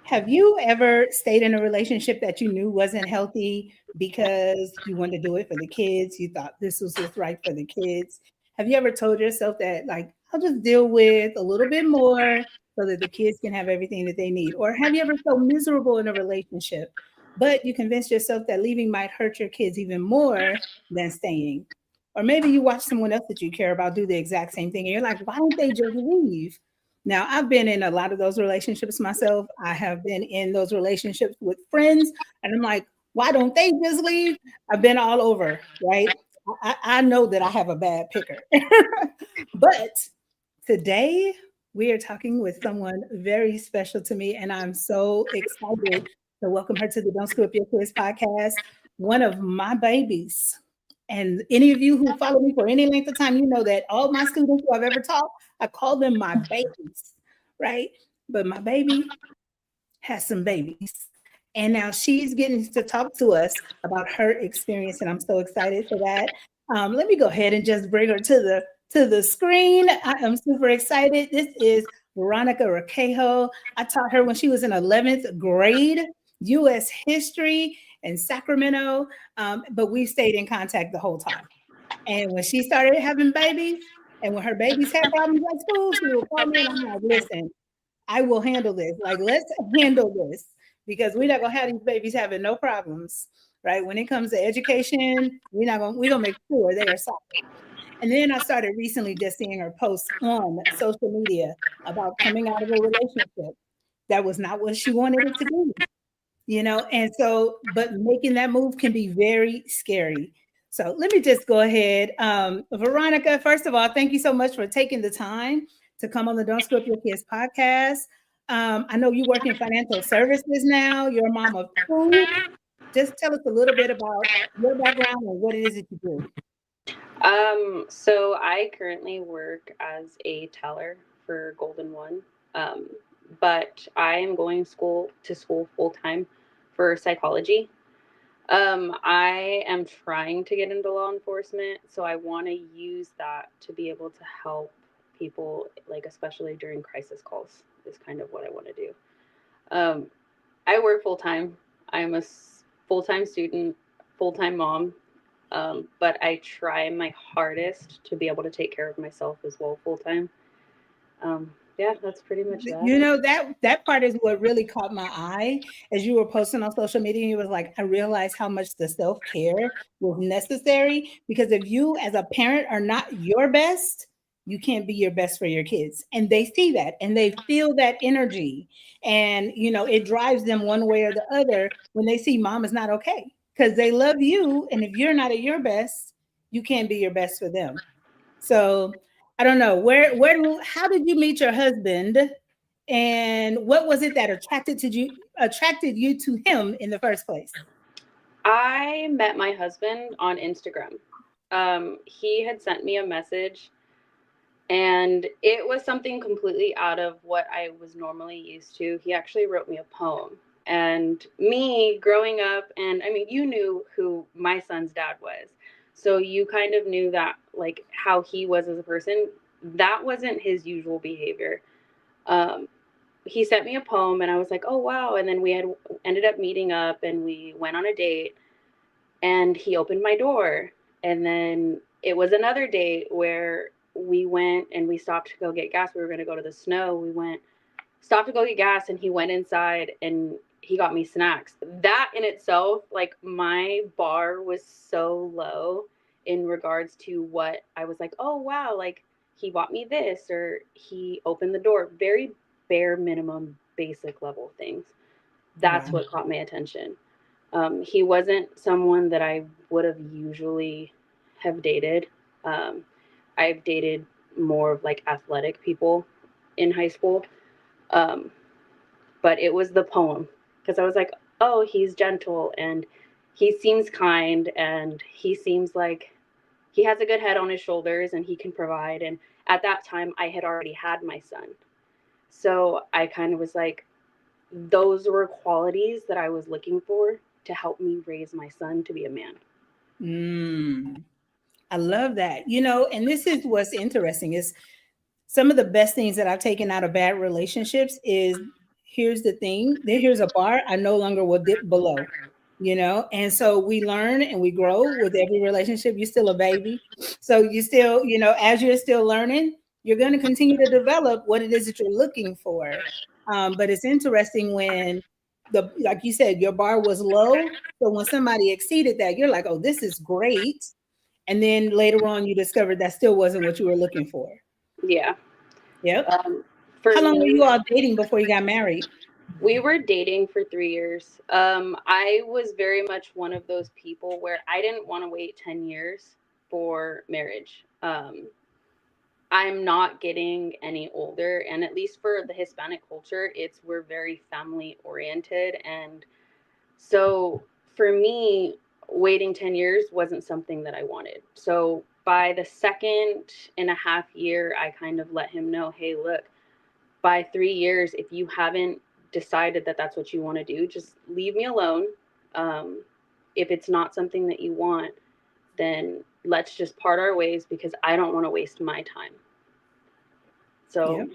Have you ever stayed in a relationship that you knew wasn't healthy because you wanted to do it for the kids? You thought this was just right for the kids. Have you ever told yourself that, like, I'll just deal with a little bit more so that the kids can have everything that they need? Or have you ever felt miserable in a relationship, but you convinced yourself that leaving might hurt your kids even more than staying? Or maybe you watch someone else that you care about do the exact same thing and you're like, why don't they just leave? Now, I've been in a lot of those relationships myself. I have been in those relationships with friends, and I'm like, why don't they just leave? I've been all over, right? I know that I have a bad picker. But today, we are talking with someone very special to me, and I'm so excited to welcome her to the Don't Screw Up Your Kids podcast, one of my babies. And any of you who follow me for any length of time, you know that all my students who I've ever taught, I call them my babies, right? But my baby has some babies. And now she's getting to talk to us about her experience, and I'm so excited for that. Let me go ahead and just bring her to the screen. I am super excited. This is Veronica Requejo. I taught her when she was in 11th grade, U.S. history in Sacramento, but we stayed in contact the whole time. And when she started having babies, and when her babies had problems at school, she would call me, and I'm like, listen, I will handle this. Like, let's handle this because we're not gonna have these babies having no problems, right? When it comes to education, we're gonna make sure they are solid. And then I started recently just seeing her posts on social media about coming out of a relationship that was not what she wanted it to be, and so, but making that move can be very scary. So let me just go ahead. Veronica, first of all, thank you so much for taking the time to come on the Don't Screw Up Your Kids podcast. I know you work in financial services now. You're a mom of two. Just tell us a little bit about your background and what it is that you do. So I currently work as a teller for Golden One. Um, but I am going school full time for psychology. I am trying to get into law enforcement, so I want to use that to be able to help people, like especially during crisis calls, is kind of what I want to do. Um, I work full time. I'm a full time student, full time mom, but I try my hardest to be able to take care of myself as well full time. Yeah, that's pretty much that. That part is what really caught my eye as you were posting on social media. And you was like, I realized how much the self-care was necessary because if you as a parent are not your best, you can't be your best for your kids. And they see that and they feel that energy. And it drives them one way or the other when they see mom is not okay because they love you. And if you're not at your best, you can't be your best for them. So I don't know how did you meet your husband, and what was it that attracted you to him in the first place? I met my husband on Instagram. He had sent me a message, and it was something completely out of what I was normally used to. He actually wrote me a poem. And me growing up, and I mean, you knew who my son's dad was. So you kind of knew that, like, how he was as a person. That wasn't his usual behavior. Um, he sent me a poem, and I was like, oh, wow. And then we had ended up meeting up, and we went on a date, and he opened my door. And then it was another date where we went and we stopped to go get gas. We were going to go to the snow. We went, stopped to go get gas, and he went inside and he got me snacks. That in itself, like, my bar was so low in regards to what I was like, oh, wow, like, he bought me this, or he opened the door. Very bare minimum, basic level things. That's Wow. what caught my attention. He wasn't someone that I would have usually have dated. Um, I've dated more of like athletic people in high school. Um, but it was the poem because I was like, oh, he's gentle and he seems kind and he seems like he has a good head on his shoulders and he can provide. And at that time, I had already had my son. So I kind of was like, those were qualities that I was looking for to help me raise my son to be a man. Mm, I love that. And this is what's interesting is some of the best things that I've taken out of bad relationships is here's the thing, here's a bar, I no longer will dip below, and so we learn and we grow with every relationship. You're still a baby, so you still, as you're still learning, you're going to continue to develop what it is that you're looking for. But it's interesting when like you said, your bar was low, so when somebody exceeded that, you're like, oh, this is great, and then later on you discovered that still wasn't what you were looking for. Yeah. Yep. For How long were me, you all dating before you got married? we were dating for 3 years. I was very much one of those people where I didn't want to wait 10 years for marriage. I'm not getting any older, and at least for the Hispanic culture, we're very family oriented, and so for me, waiting 10 years wasn't something that I wanted. So by the second and a half year, I kind of let him know, hey, look, by 3 years, if you haven't decided that that's what you want to do, just leave me alone. Um, if it's not something that you want, then let's just part our ways because I don't want to waste my time. So Yep.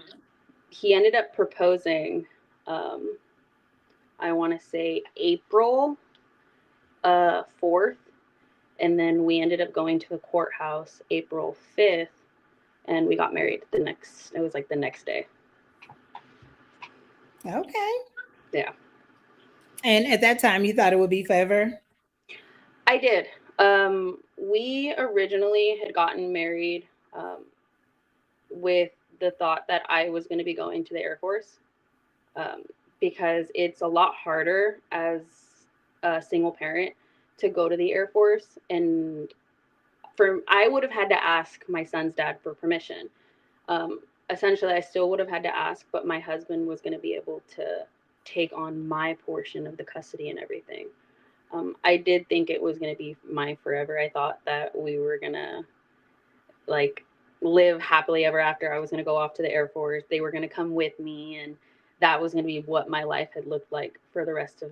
he ended up proposing, um, I want to say April 4th. And then we ended up going to the courthouse April 5th, and we got married it was like the next day. Okay. Yeah. And at that time, you thought it would be forever? I did. We originally had gotten married um, with the thought that I was going to be going to the Air Force um, because it's a lot harder as a single parent to go to the Air Force. And I would have had to ask my son's dad for permission. Um, Essentially, I still would have had to ask, but my husband was going to be able to take on my portion of the custody and everything. I did think it was going to be mine forever. I thought that we were going to like live happily ever after. I was going to go off to the Air Force. They were going to come with me, and that was going to be what my life had looked like for the rest of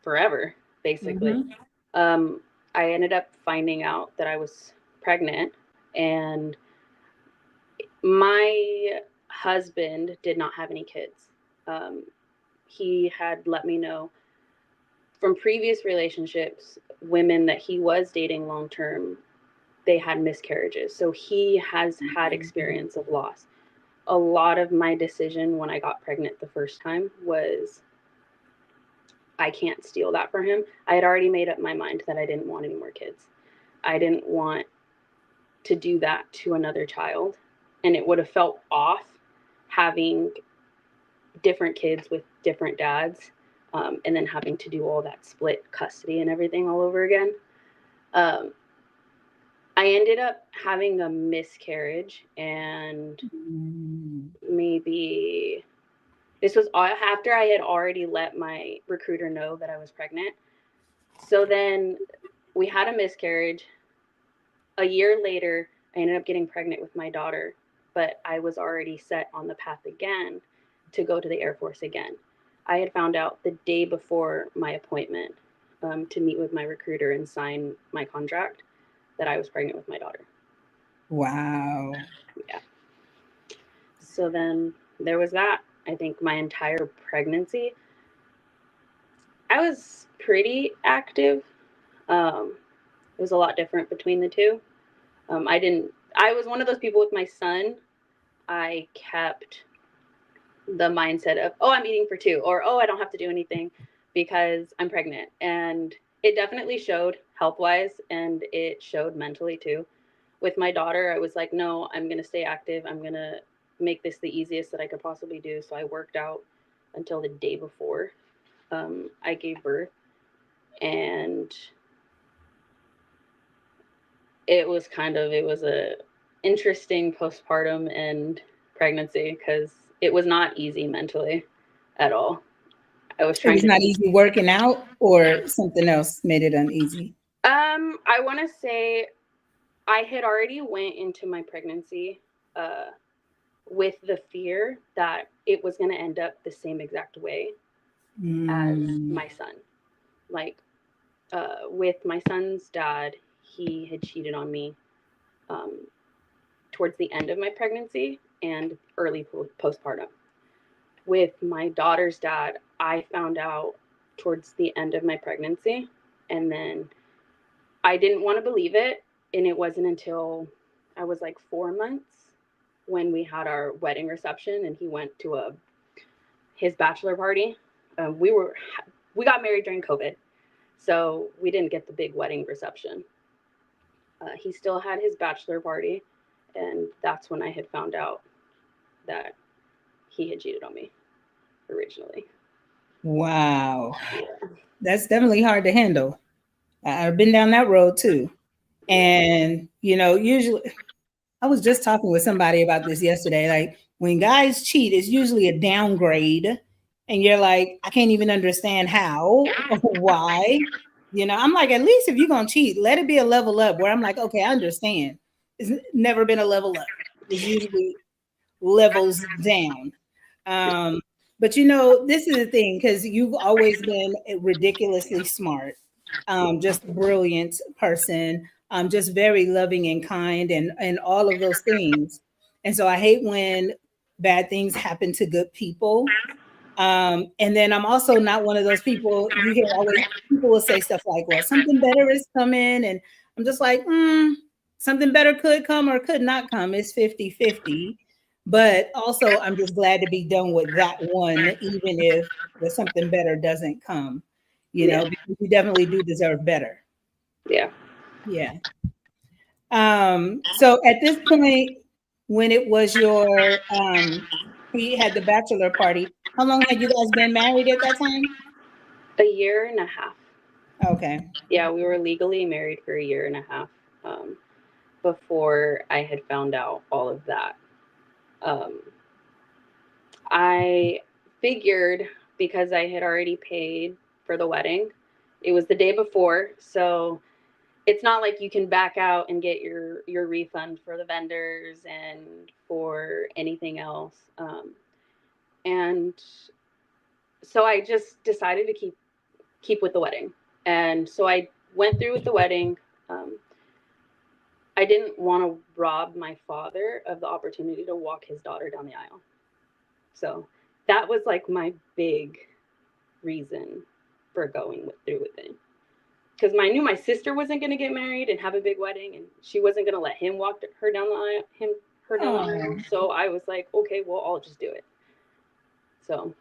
forever, basically. Mm-hmm. Um, I ended up finding out that I was pregnant, and my husband did not have any kids. Um, he had let me know from previous relationships, women that he was dating long term, they had miscarriages. So he has had experience of loss. A lot of my decision when I got pregnant the first time was I can't steal that from him. I had already made up my mind that I didn't want any more kids. I didn't want to do that to another child. And it would have felt off having different kids with different dads, and then having to do all that split custody and everything all over again. Um, I ended up having a miscarriage, and Mm. maybe this was after I had already let my recruiter know that I was pregnant. So then we had a miscarriage. A year later, I ended up getting pregnant with my daughter, but I was already set on the path again to go to the Air Force again. I had found out the day before my appointment to meet with my recruiter and sign my contract that I was pregnant with my daughter. Wow. Yeah. So then there was that. I think my entire pregnancy, I was pretty active. It was a lot different between the two. I was one of those people with my son. I kept the mindset of, oh, I'm eating for two, or oh, I don't have to do anything because I'm pregnant. And it definitely showed health wise, and it showed mentally too. With my daughter, I was like, no, I'm going to stay active. I'm going to make this the easiest that I could possibly do. So I worked out until the day before I gave birth. And it was a interesting postpartum and pregnancy because it was not easy mentally at all. I was It trying was to not easy working out, or something else made it uneasy? I want to say I had already went into my pregnancy uh with the fear that it was going to end up the same exact way as Mm. my son. Like with my son's dad, he had cheated on me towards the end of my pregnancy and early postpartum. with my daughter's dad, I found out towards the end of my pregnancy. And then I didn't want to believe it. And it wasn't until I was like 4 months when we had our wedding reception and he went to his bachelor party. We got married during COVID, so we didn't get the big wedding reception. He still had his bachelor party, and that's when I had found out that he had cheated on me originally. Wow. Yeah. That's definitely hard to handle. I've been down that road too. And, usually I was just talking with somebody about this yesterday. Like when guys cheat, it's usually a downgrade. And you're like, I can't even understand how or why. I'm like, at least if you're going to cheat, let it be a level up where I'm like, okay, I understand. It's never been a level up. It's usually levels down. Um, but this is the thing, because you've always been ridiculously smart, just brilliant person, just very loving and kind and all of those things. And so I hate when bad things happen to good people. And then I'm also not one of those people, you hear always people will say stuff like, well, something better is coming. And I'm just like, something better could come or could not come. It's 50-50. But also, I'm just glad to be done with that one, even if the something better doesn't come, Yeah. because you definitely do deserve better. Yeah. Yeah. So at this point, when it was he had the bachelor party, how long had you guys been married at that time? A year and a half. Okay. Yeah, we were legally married for a year and a half before I had found out all of that. Um, I figured because I had already paid for the wedding, it was the day before, so it's not like you can back out and get your refund for the vendors and for anything else. And so I just decided to keep with the wedding, and so I went through with the wedding. Um, I didn't want to rob my father of the opportunity to walk his daughter down the aisle. So that was like my big reason for through with it. Because I knew my sister wasn't going to get married and have a big wedding, and she wasn't going to let him walk her down the aisle. Her down the aisle. Oh, So I was like, okay, well, I'll just do it. So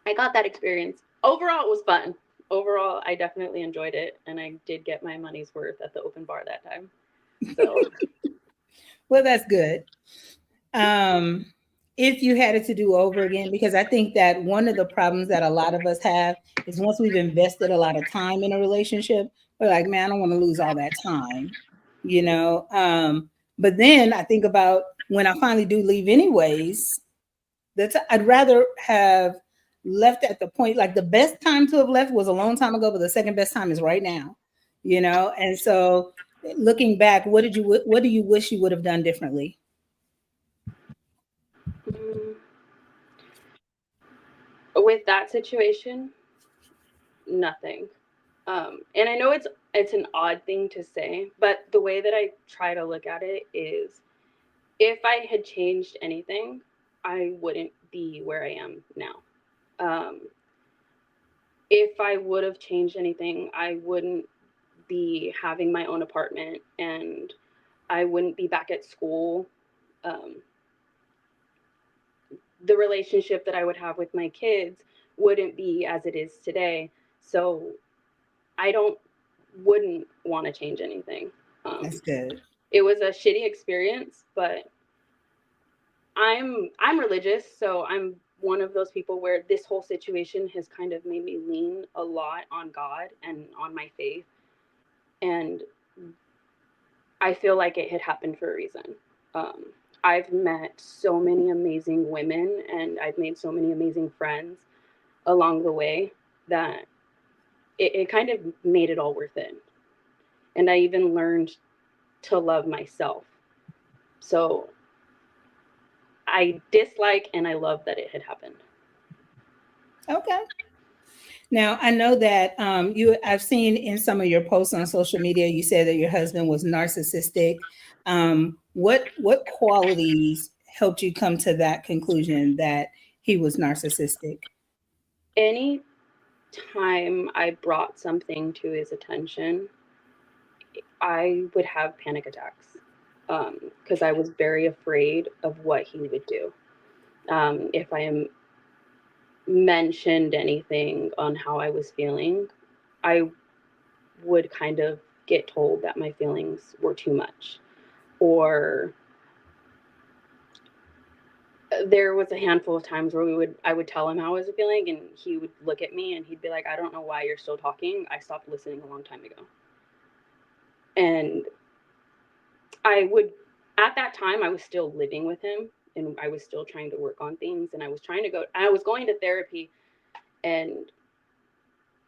I got that experience. Overall, it was fun. Overall, I definitely enjoyed it, and I did get my money's worth at the open bar that time. So well, that's good. Um, if you had it to do over again, because I think that one of the problems that a lot of us have is once we've invested a lot of time in a relationship, we're like, man, I don't want to lose all that time, you know. But then I think about when I finally do leave, anyways, I'd rather have left at the point, like the best time to have left was a long time ago, but the second best time is right now, And so, looking back, what do you wish you would have done differently? mm, with that situation, nothing. And I know it's an odd thing to say, but the way that I try to look at it is, if I had changed anything, I wouldn't be where I am now. Um, if I would have changed anything, I wouldn't be having my own apartment, and I wouldn't be back at school. Um, the relationship that I would have with my kids wouldn't be as it is today. So I don't wouldn't want to change anything. That's good. It was a shitty experience, but I'm religious, so I'm one of those people where this whole situation has kind of made me lean a lot on God and on my faith, and I feel like it had happened for a reason. Um, I've met so many amazing women, and I've made so many amazing friends along the way that it kind of made it all worth it. And I even learned to love myself. So I dislike and I love that it had happened. Okay. Now I know that I've seen in some of your posts on social media, you said that your husband was narcissistic. What qualities helped you come to that conclusion that he was narcissistic? Any time I brought something to his attention, I would have panic attacks because I was very afraid of what he would do. If I am mentioned anything on how I was feeling, I would kind of get told that my feelings were too much. Or there was a handful of times where I would tell him how I was feeling, and he would look at me and he'd be like, "I don't know why you're still talking. I stopped listening a long time ago." And I would, at that time, I was still living with him, and I was still trying to work on things, and I was going to therapy. And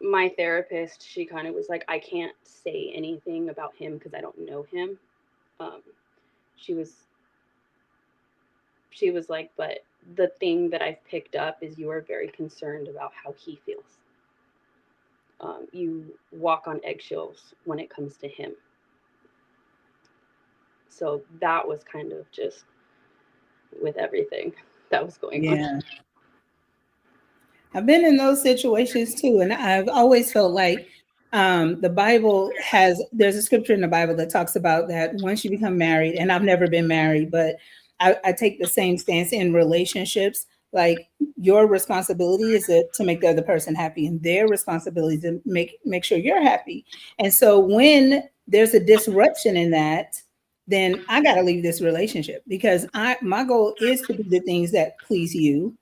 my therapist, she kind of was like, "I can't say anything about him because I don't know him." Um, she was she was like, "But the thing that I've picked up is you are very concerned about how he feels. You walk on eggshells when it comes to him." So that was kind of just with everything that was going on. Yeah. I've been in those situations too, and I've always felt like the Bible has. There's a scripture in the Bible that talks about that once you become married, and I've never been married, but I take the same stance in relationships. Like your responsibility is to make the other person happy, and their responsibility is to make sure you're happy. And so when there's a disruption in that, then I got to leave this relationship because my goal is to do the things that please you,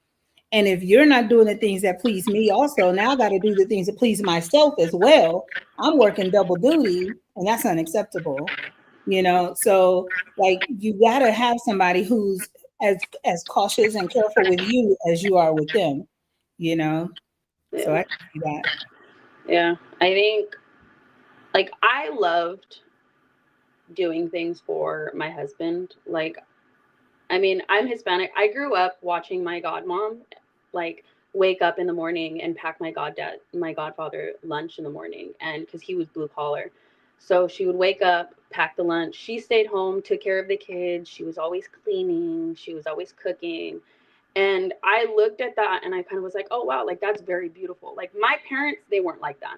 and if you're not doing the things that please me, also, now I got to do the things that please myself as well. I'm working double duty, and that's unacceptable. So like you got to have somebody who's as cautious and careful with you as you are with them. You know, so Yeah. I can see that. Yeah. I think, like, I loved doing things for my husband. Like, I mean, I'm Hispanic. I grew up watching my godmom, like, wake up in the morning and pack my godfather lunch in the morning, and because he was blue collar. So she would wake up, pack the lunch. She stayed home, took care of the kids. She was always cleaning. She was always cooking. And I looked at that and I kind of was like, oh, wow, like that's very beautiful. Like my parents, they weren't like that.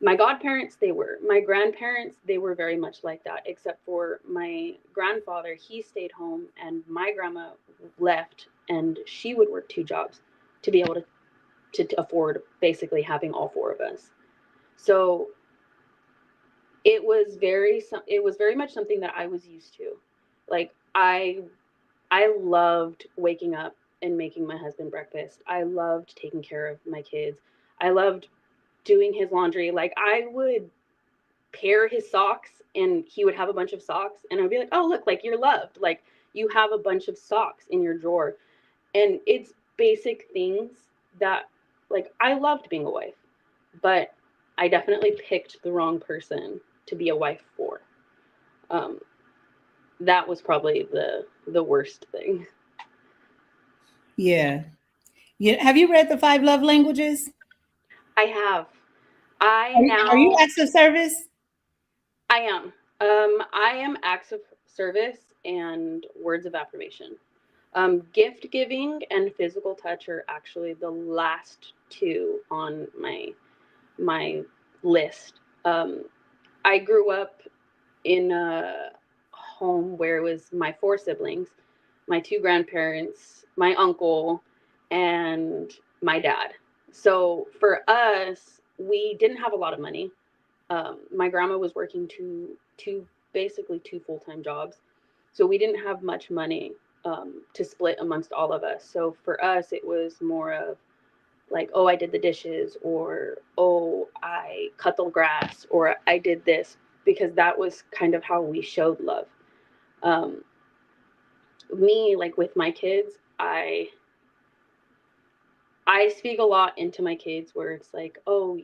My godparents, they were. My grandparents, they were very much like that, except for my grandfather. He stayed home, and my grandma left, and she would work two jobs to be able to afford basically having all four of us. So it was very much something that I was used to. Like I loved waking up and making my husband breakfast. I loved taking care of my kids. I loved doing his laundry. Like I would pair his socks and he would have a bunch of socks and I'd be like, "Oh, look, like you're loved. Like you have a bunch of socks in your drawer." And it's basic things that, like, I loved being a wife, but I definitely picked the wrong person to be a wife for. Um, that was probably the worst thing. Yeah. Have you read the Five Love Languages? I have. I Are you now acts of service? I am. I am acts of service and words of affirmation. Gift giving and physical touch are actually the last two on my list. I grew up in a home where it was my four siblings, my two grandparents, my uncle, and my dad. So for us, we didn't have a lot of money. My grandma was working basically two full time jobs, so we didn't have much money to split amongst all of us. So for us, it was more of like, oh, I did the dishes, or oh, I cut the grass, or I did this, because that was kind of how we showed love. Um, Me, like with my kids, I speak a lot into my kids where it's like, oh,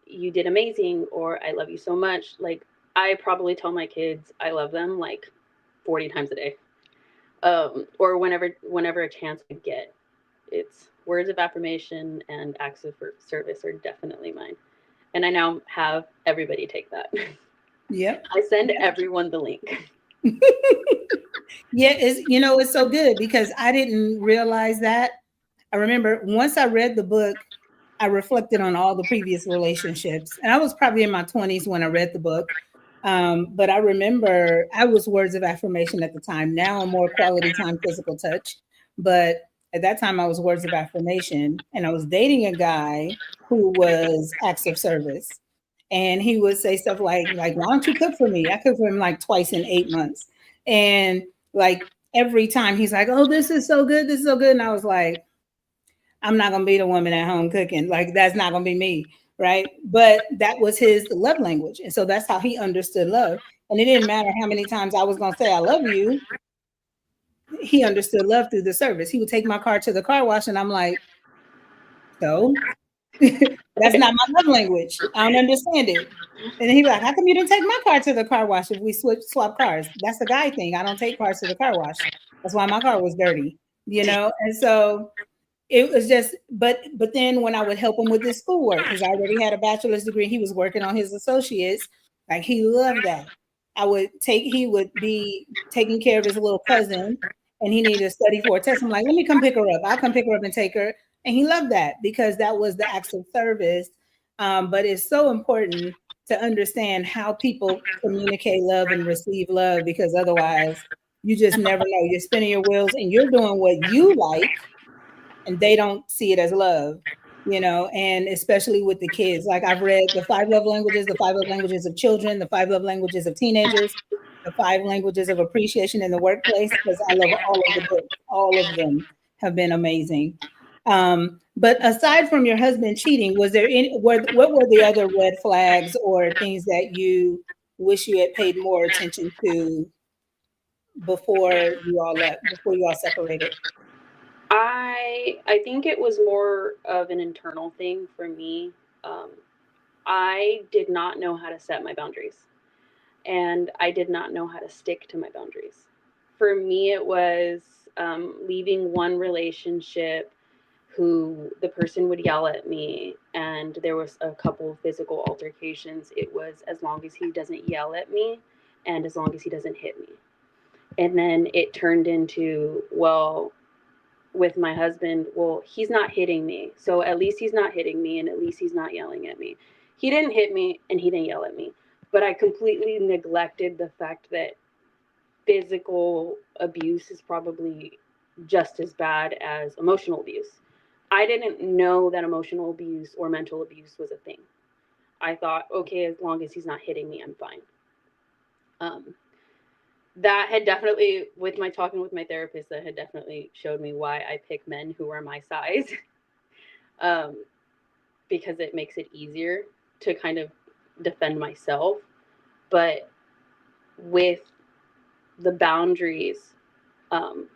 you did amazing, or I love you so much. Like I probably tell my kids I love them like 40 times a day, or whenever a chance I get. It's words of affirmation and acts of service are definitely mine. And I now have everybody take that. Yep. I send everyone the link. Yeah, it's so good because I didn't realize that. I remember once I read the book, I reflected on all the previous relationships. And I was probably in my 20s when I read the book. But I remember I was words of affirmation at the time. Now I'm more quality time, physical touch. But at that time, I was words of affirmation. And I was dating a guy who was acts of service. And he would say stuff like, why don't you cook for me? I cooked for him like twice in 8 months. And like every time he's like, oh, this is so good. This is so good. And I was like, I'm not gonna be the woman at home cooking. Like that's not gonna be me, right? But that was his love language, and so that's how he understood love. And it didn't matter how many times I was gonna say I love you. He understood love through the service. He would take my car to the car wash, and I'm like, so that's not my love language. I don't understand it. And then he'd be like, how come you didn't take my car to the car wash if we swap cars? That's the guy thing. I don't take cars to the car wash. That's why my car was dirty, you know? And so it was just, but then when I would help him with his schoolwork, because I already had a bachelor's degree, he was working on his associates. Like he loved that. He would be taking care of his little cousin, and he needed to study for a test. I'm like, let me come pick her up. I'll come pick her up and take her. And he loved that because that was the acts of service. But it's so important to understand how people communicate love and receive love, because otherwise you just never know. You're spinning your wheels and you're doing what you like, and they don't see it as love, and especially with the kids. Like I've read the 5 love languages of children, the 5 love languages of teenagers, the 5 languages of appreciation in the workplace, because I love all of the books. All of them have been amazing. But aside from your husband cheating, was there what were the other red flags or things that you wish you had paid more attention to before you all separated? I think it was more of an internal thing for me. Um, I did not know how to set my boundaries, and I did not know how to stick to my boundaries. For me, it was leaving one relationship who the person would yell at me, and there was a couple of physical altercations. It was as long as he doesn't yell at me and as long as he doesn't hit me. And then it turned into, well, with my husband, well, he's not hitting me. So at least he's not hitting me, and at least he's not yelling at me. He didn't hit me and he didn't yell at me. But I completely neglected the fact that physical abuse is probably just as bad as emotional abuse. I didn't know that emotional abuse or mental abuse was a thing. I thought, okay, as long as he's not hitting me, I'm fine. Um, that had definitely, with my talking with my therapist, that had definitely showed me why I pick men who are my size, um, because it makes it easier to kind of defend myself. But with the boundaries, um,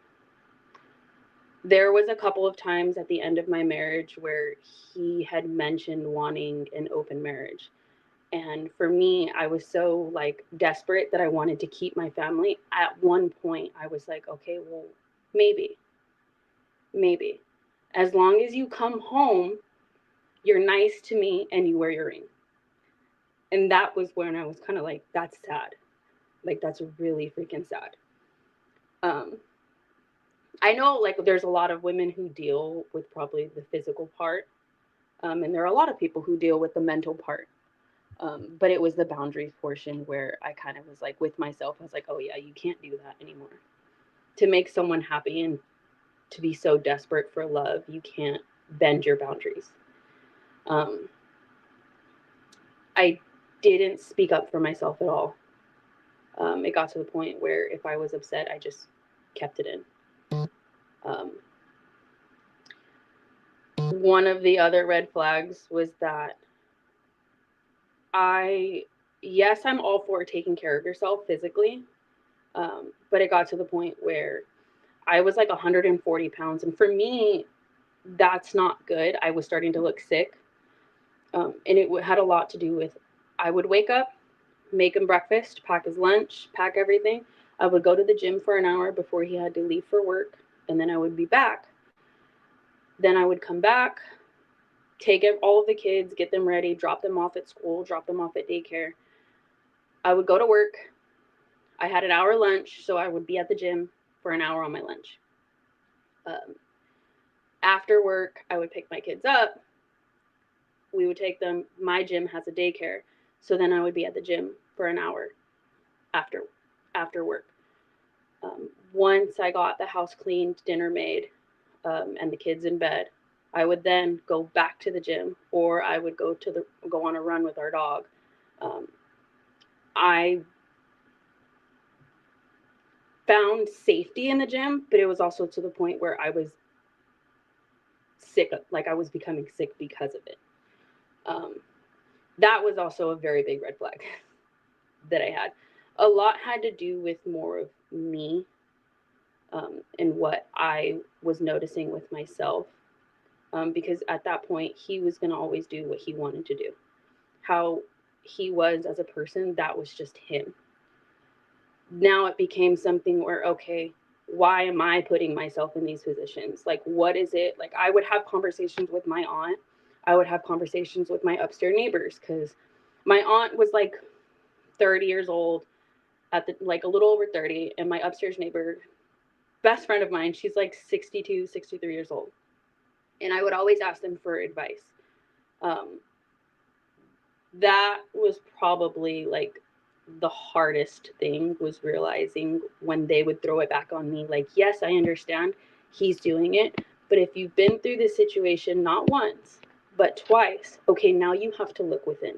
there was a couple of times at the end of my marriage where he had mentioned wanting an open marriage. And for me, I was so like desperate that I wanted to keep my family. At one point, I was like, okay, well, maybe, maybe. As long as you come home, you're nice to me and you wear your ring. And that was when I was kind of like, that's sad. Like, that's really freaking sad. Um, I know like there's a lot of women who deal with probably the physical part. And there are a lot of people who deal with the mental part. But it was the boundaries portion where I kind of was like with myself. I was like, oh yeah, you can't do that anymore. To make someone happy and to be so desperate for love, you can't bend your boundaries. Um, I didn't speak up for myself at all. It got to the point where if I was upset, I just kept it in. Um, one of the other red flags was that I, yes, I'm all for taking care of yourself physically, but it got to the point where I was like 140 pounds. And for me, that's not good. I was starting to look sick. And it had a lot to do with I would wake up, make him breakfast, pack his lunch, pack everything. I would go to the gym for an hour before he had to leave for work. And then I would be back. Then I would come back, take all of the kids, get them ready, drop them off at school, drop them off at daycare. I would go to work. I had an hour lunch, so I would be at the gym for an hour on my lunch. Um, After work, I would pick my kids up. We would take them. My gym has a daycare, so then I would be at the gym for an hour after work. Once I got the house cleaned, dinner made, and the kids in bed, I would then go back to the gym, or I would go on a run with our dog. Um, I found safety in the gym, but it was also to the point where I was sick, like I was becoming sick because of it. Um, that was also a very big red flag that I had. A lot had to do with more of me, and what I was noticing with myself. Because at that point, he was going to always do what he wanted to do. How he was as a person, that was just him. Now it became something where, okay, why am I putting myself in these positions? Like, what is it? Like, I would have conversations with my aunt. I would have conversations with my upstairs neighbors, because my aunt was like 30 years old, at the like a little over 30, and my upstairs neighbor, best friend of mine, she's like 62, 63 years old. And I would always ask them for advice. Um, that was probably like the hardest thing, was realizing when they would throw it back on me, like, yes, I understand he's doing it, but if you've been through this situation not once but twice, okay, now you have to look within.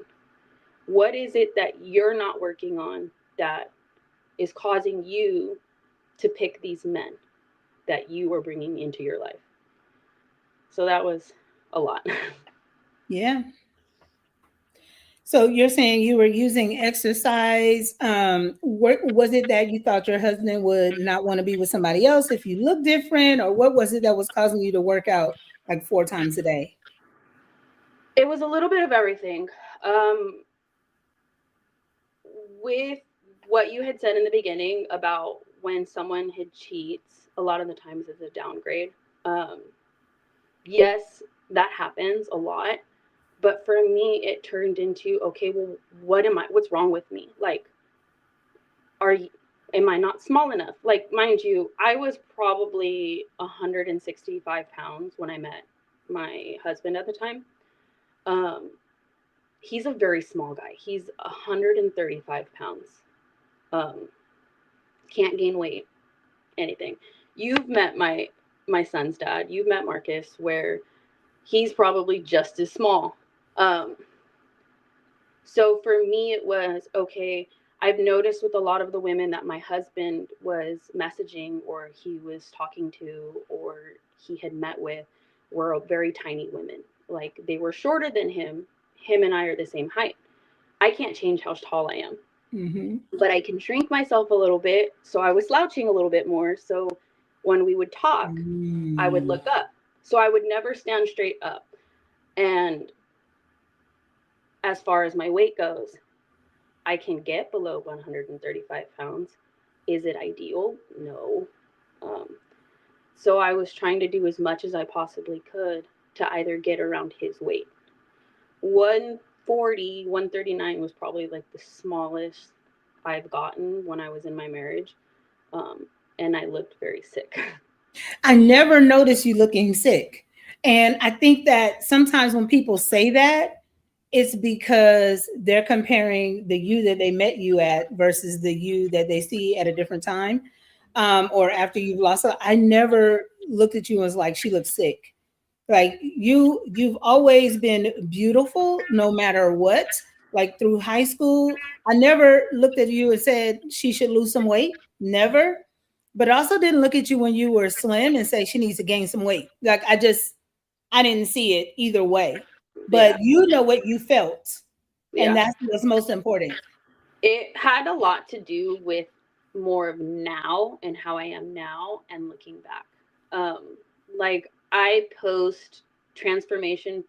What is it that you're not working on that is causing you to pick these men that you are bringing into your life? So that was a lot. Yeah. So you're saying you were using exercise. Was it that you thought your husband would not want to be with somebody else if you look different, or what was it that was causing you to work out like 4 times a day? It was a little bit of everything. Um, with what you had said in the beginning about when someone had cheats, a lot of the times it's a downgrade. Um, yes, that happens a lot, but for me, it turned into, okay, well, what's wrong with me? Like, are you, am I not small enough? Like, mind you, I was probably 165 pounds when I met my husband at the time. Um, he's a very small guy. He's 135 pounds. Um, can't gain weight, anything. You've met my son's dad. You've met Marcus, where he's probably just as small. Um, so for me, it was okay. I've noticed with a lot of the women that my husband was messaging, or he was talking to, or he had met with, were very tiny women. Like, they were shorter than him. Him and I are the same height. I can't change how tall I am, Mm-hmm. but I can shrink myself a little bit. So I was slouching a little bit more. So when we would talk, I would Mm. look up. So I would never stand straight up. And as far as my weight goes, I can get below 135 pounds. Is it ideal? No. Um, so I was trying to do as much as I possibly could to either get around his weight. 140, 139 was probably like the smallest I've gotten when I was in my marriage. And I looked very sick. I never noticed you looking sick. And I think that sometimes when people say that, it's because they're comparing the you that they met you at versus the you that they see at a different time, or after you've lost. So I never looked at you and was like, she looks sick. Like you've always been beautiful no matter what. Like through high school, I never looked at you and said she should lose some weight. Never. But I also didn't look at you when you were slim and say she needs to gain some weight. Like I didn't see it either way. But Yeah. you know what you felt. And Yeah. that's what's most important. It had a lot to do with more of now and how I am now and looking back. Like, I post transformation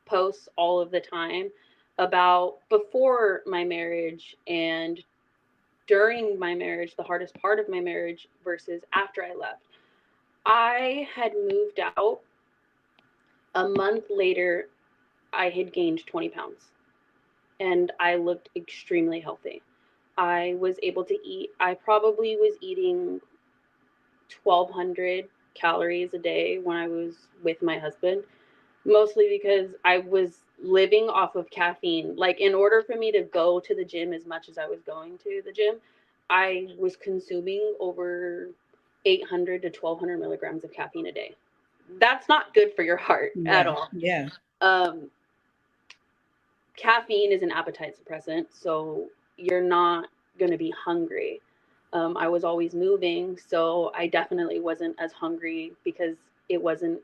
posts all of the time about before my marriage and during my marriage, the hardest part of my marriage versus after I left. I had moved out. A month later, I had gained 20 pounds and I looked extremely healthy. I was able to eat. I probably was eating 1,200. calories a day when I was with my husband, mostly because I was living off of caffeine. Like, in order for me to go to the gym as much as I was going to the gym, I was consuming over 800 to 1200 milligrams of caffeine a day. That's not good for your heart at Yeah. all. Yeah. Um, Caffeine is an appetite suppressant, so you're not going to be hungry. I was always moving, so I definitely wasn't as hungry because it wasn't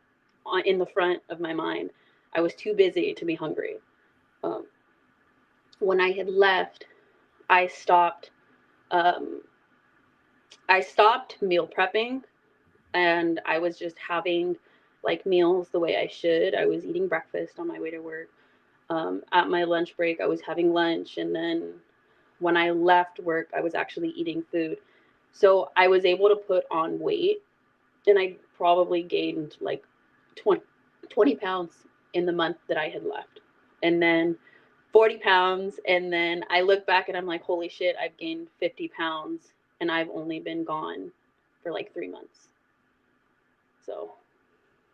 in the front of my mind. I was too busy to be hungry. Um, when I had left, I stopped. Um, I stopped meal prepping, and I was just having like meals the way I should. I was eating breakfast on my way to work. At my lunch break, I was having lunch, and then when I left work, I was actually eating food. So I was able to put on weight, and I probably gained like 20 pounds in the month that I had left. And then 40 pounds. And then I look back and I'm like, holy shit, I've gained 50 pounds and I've only been gone for like 3 months. So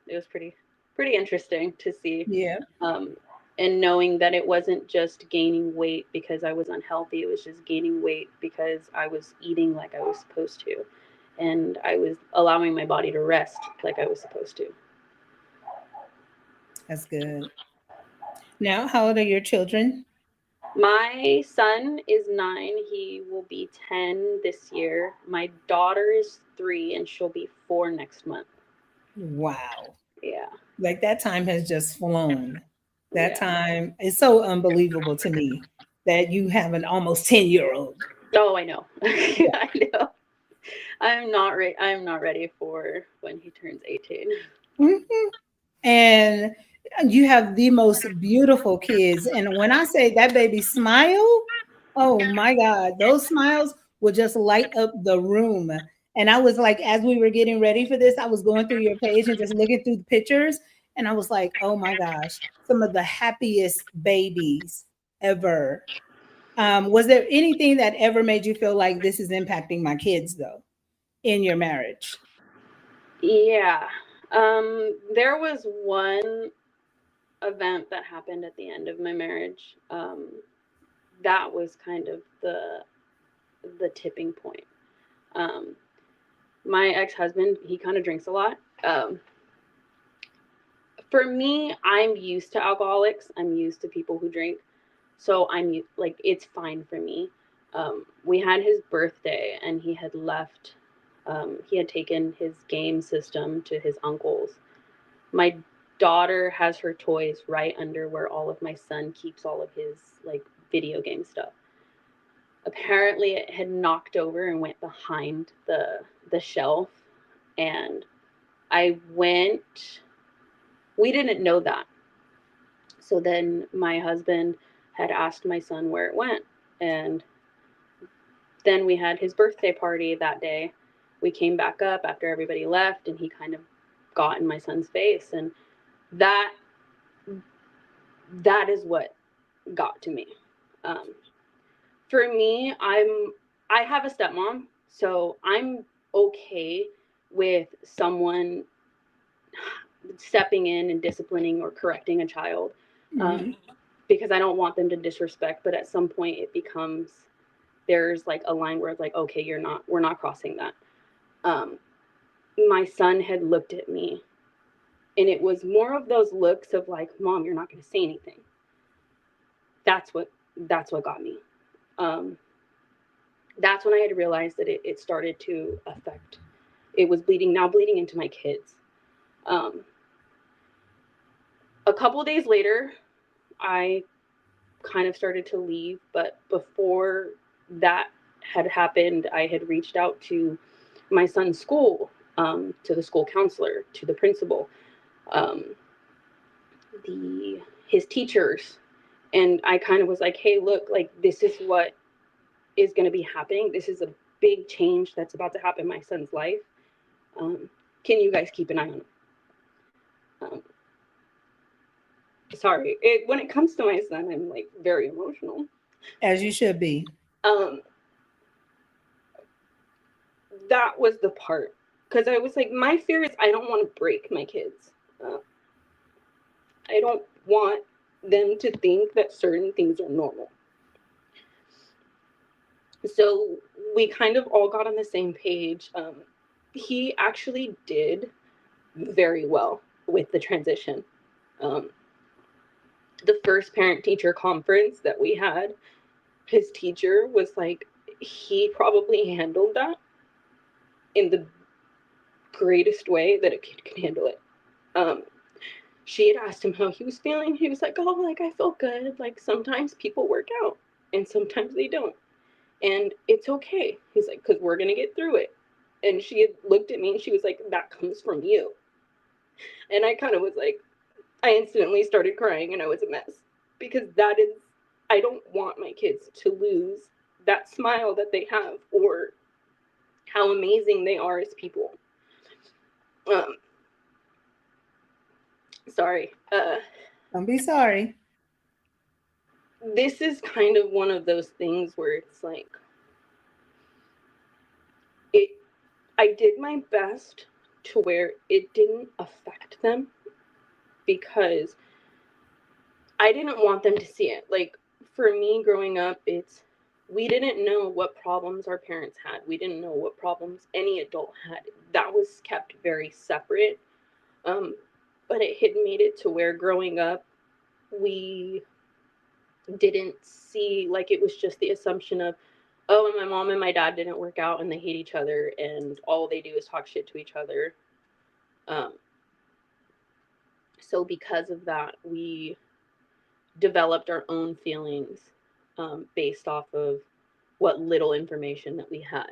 it was pretty interesting to see. Yeah. Um, and knowing that it wasn't just gaining weight because I was unhealthy, it was just gaining weight because I was eating like I was supposed to. And I was allowing my body to rest like I was supposed to. That's good. Now, how old are your children? My son is 9. He will be 10 this year. My daughter is 3, and she'll be 4 next month. Wow. Yeah. Like that time has just flown. That Yeah. time is so unbelievable to me that you have an almost 10-year-old. Oh, I know. Yeah. I know. I'm not ready for when he turns 18. Mhm. And you have the most beautiful kids. And when I say that baby smile, oh my God, those smiles will just light up the room. And I was like, as we were getting ready for this, I was going through your page and just looking through the pictures. And I was like, oh my gosh, some of the happiest babies ever. Was there anything that ever made you feel like this is impacting my kids, though, in your marriage? Yeah. There was one event that happened at the end of my marriage. That was kind of the tipping point. Um, my ex-husband, he kind of drinks a lot. For me, I'm used to alcoholics. I'm used to people who drink. So like, it's fine for me. We had his birthday and he had left. He had taken his game system to his uncle's. My daughter has her toys right under where all of my son keeps all of his like video game stuff. Apparently, it had knocked over and went behind the shelf, and I went. We didn't know that. So then my husband had asked my son where it went. And then we had his birthday party that day. We came back up after everybody left, and he kind of got in my son's face. And that that is what got to me. Um, for me, I have a stepmom, so I'm okay with someone stepping in and disciplining or correcting a child. Mhm. Um, because I don't want them to disrespect, but at some point it becomes, there's like a line where it's like, okay, we're not crossing that. Um, my son had looked at me, and it was more of those looks of like, Mom, you're not going to say anything. That's what got me. Um, that's when I had realized that it started to affect. It was bleeding into my kids. Um, a couple days later, I kind of started to leave, but before that had happened, I had reached out to my son's school, to the school counselor, to the principal, um, the his teachers, and I kind of was like, "Hey, look, like this is what is going to be happening. This is a big change that's about to happen in my son's life. Um, can you guys keep an eye on him?" Um, Sorry, when it comes to my son, I'm like very emotional. As you should be. Um, that was the part, because I was like, my fear is I don't want to break my kids. Uh, I don't want them to think that certain things are normal. So we kind of all got on the same page. He actually did very well with the transition. Um, the first parent teacher conference that we had, his teacher was like, he probably handled that in the greatest way that a kid could handle it. Um, she had asked him how he was feeling. He was like, oh, like, I feel good. Like, sometimes people work out and sometimes they don't. And it's okay. He's like, because we're going to get through it. And she had looked at me and she was like, that comes from you. And I kind of was like, I instantly started crying and I was a mess because that is, I don't want my kids to lose that smile that they have or how amazing they are as people. Um, sorry. Don't be sorry. This is kind of one of those things where it's like, it, I did my best to where it didn't affect them because I didn't want them to see it. Like, for me growing up, we didn't know what problems our parents had. We didn't know what problems any adult had. That was kept very separate. Um, but it had made it to where growing up, we didn't see, like, it was just the assumption of, oh, and my mom and my dad didn't work out and they hate each other and all they do is talk shit to each other. Um, so because of that, we developed our own feelings based off of what little information that we had.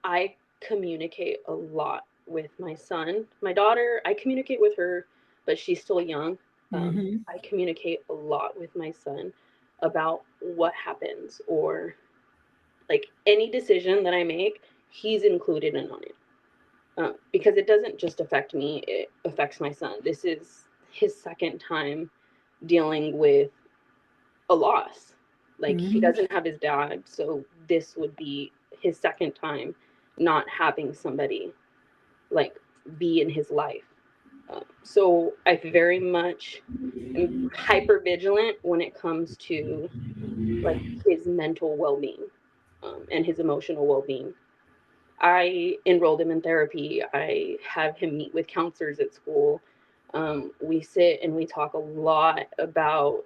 I communicate a lot with my son. My daughter, I communicate with her, but she's still young. Mm-hmm. I communicate a lot with my son about what happens or like any decision that I make, he's included in on it. Because it doesn't just affect me, it affects my son. This is his second time dealing with a loss. Like he Mm-hmm. doesn't have his dad, so this would be his second time not having somebody like be in his life. So I very much am hyper vigilant when it comes to like his mental well being and his emotional well being. I enrolled him in therapy. I have him meet with counselors at school. We sit and we talk a lot about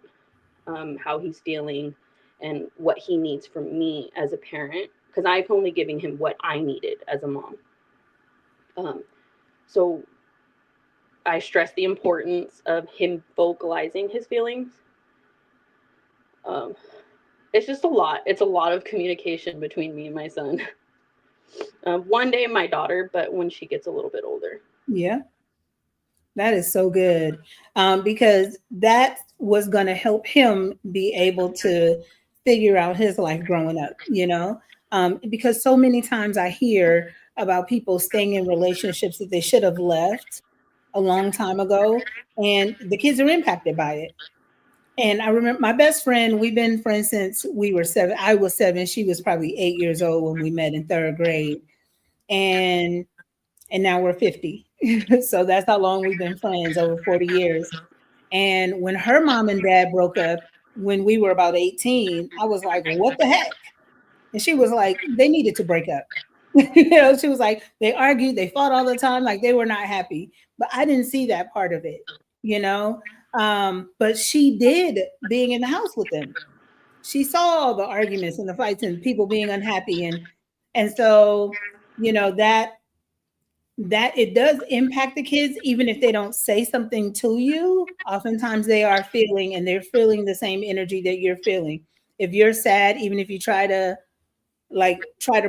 how he's feeling and what he needs from me as a parent because I'm only giving him what I needed as a mom. Um, so I stress the importance of him vocalizing his feelings. Um, it's just a lot. It's a lot of communication between me and my son. One day my daughter, but when she gets a little bit older. Yeah. That is so good, because that was going to help him be able to figure out his life growing up, because so many times I hear about people staying in relationships that they should have left a long time ago, and the kids are impacted by it. And I remember my best friend, we've been friends since we were 7. I was 7. She was probably 8 years old when we met in third grade. And now we're 50. So that's how long we've been friends, over 40 years. And when her mom and dad broke up when we were about 18, I was like, what the heck? And she was like, they needed to break up. She was like, they argued, they fought all the time, like they were not happy. But I didn't see that part of it, you know. But she did, being in the house with them. She saw all the arguments and the fights and people being unhappy. And so, that it does impact the kids, even if they don't say something to you. Oftentimes they are feeling, and they're feeling the same energy that you're feeling. If you're sad, even if you try to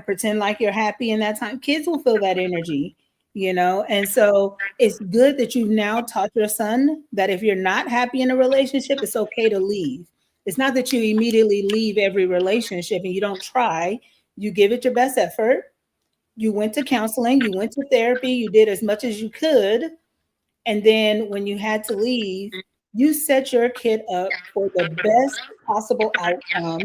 pretend like you're happy in that time, kids will feel that energy. And so it's good that you've now taught your son that if you're not happy in a relationship, it's okay to leave. It's not that you immediately leave every relationship and you don't try. You give it your best effort. You went to counseling, you went to therapy, you did as much as you could. And then when you had to leave, you set your kid up for the best possible outcome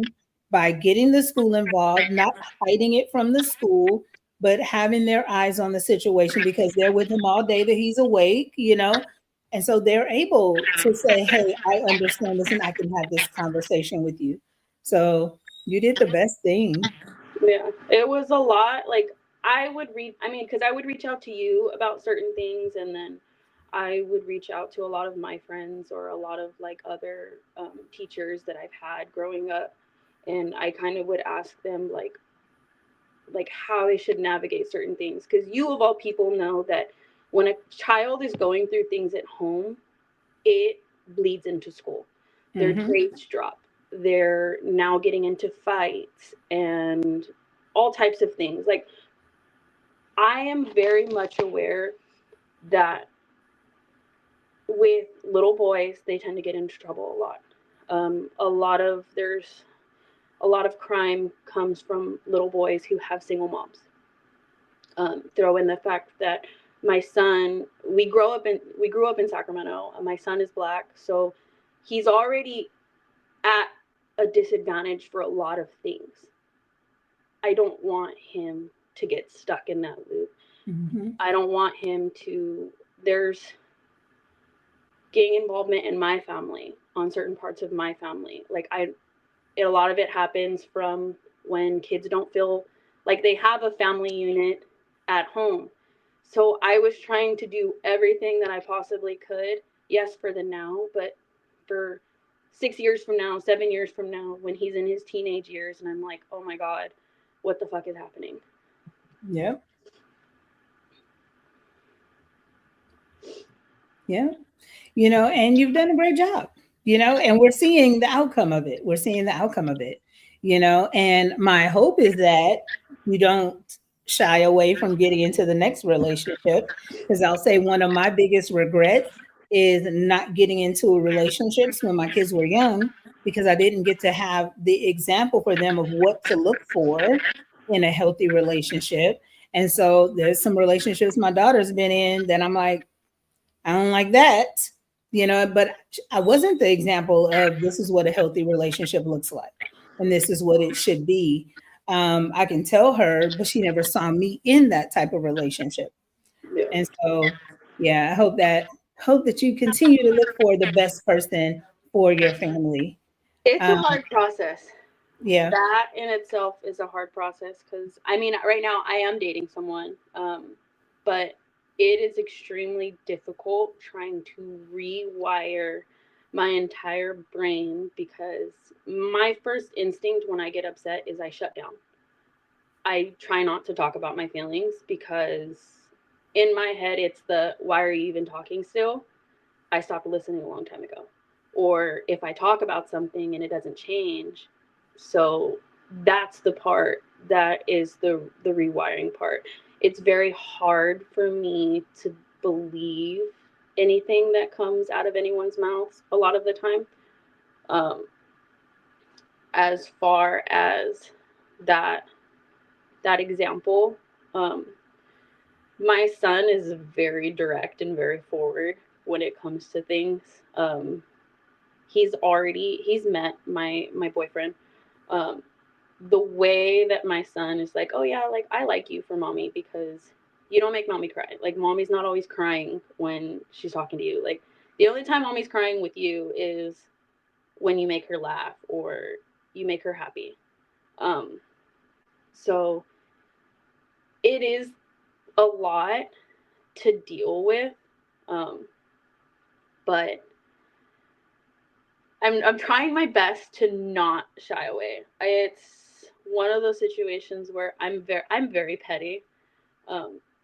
by getting the school involved, not hiding it from the school, but having their eyes on the situation because they're with him all day that he's awake, you know. And so they're able to say, hey, I understand this and I can have this conversation with you. So you did the best thing. Yeah, it was a lot. Like I would read, I mean, because I would reach out to you about certain things, and then I would reach out to a lot of my friends or a lot of like other teachers that I've had growing up, and I kind of would ask them like how I should navigate certain things. Because you of all people know that when a child is going through things at home, it bleeds into school. Their Hmm. grades drop. They're now getting into fights and all types of things. Like, I am very much aware that with little boys, they tend to get into trouble a lot. There's a lot of crime comes from little boys who have single moms. Throw in the fact that my son, we grew up in Sacramento. My son is black, so he's already at a disadvantage for a lot of things. I don't want him to get stuck in that loop. Hmm. I don't want him to. There's gang involvement in my family on certain parts of my family. A lot of it happens from when kids don't feel like they have a family unit at home. So I was trying to do everything that I possibly could. Yes, for the now, but for 6 years from now, 7 years from now, when he's in his teenage years, and I'm like, oh my God, what the fuck is happening? Yeah. Yeah. You know, and you've done a great job, you know, and we're seeing the outcome of it. We're seeing the outcome of it, you know, and my hope is that you don't shy away from getting into the next relationship. Because I'll say one of my biggest regrets is not getting into relationships when my kids were young because I didn't get to have the example for them of what to look for in a healthy relationship. And so there's some relationships my daughter's been in that I'm like, I don't like that, you know, but I wasn't the example of this is what a healthy relationship looks like and this is what it should be. I can tell her, but she never saw me in that type of relationship. Yeah. And so, yeah, I hope that you continue to look for the best person for your family. It's a Um, hard process. yeah, That in itself is a hard process because I mean, right now I am dating someone, but it is extremely difficult trying to rewire my entire brain because my first instinct when I get upset is I shut down. I try not to talk about my feelings because in my head it's the why are you even talking still? I stopped listening a long time ago. Or if I talk about something and it doesn't change, so that's the part that is the rewiring part. It's very hard for me to believe anything that comes out of anyone's mouth a lot of the time. Um, as far as that that example, um, my son is very direct and very forward when it comes to things. He's met my boyfriend. Um, the way that my son is like, oh yeah, like I like you for mommy because you don't make mommy cry. Like mommy's not always crying when she's talking to you. Like the only time mommy's crying with you is when you make her laugh or you make her happy. Um, so it is a lot to deal with, um, but I'm trying my best to not shy away. It's one of those situations where I'm very petty.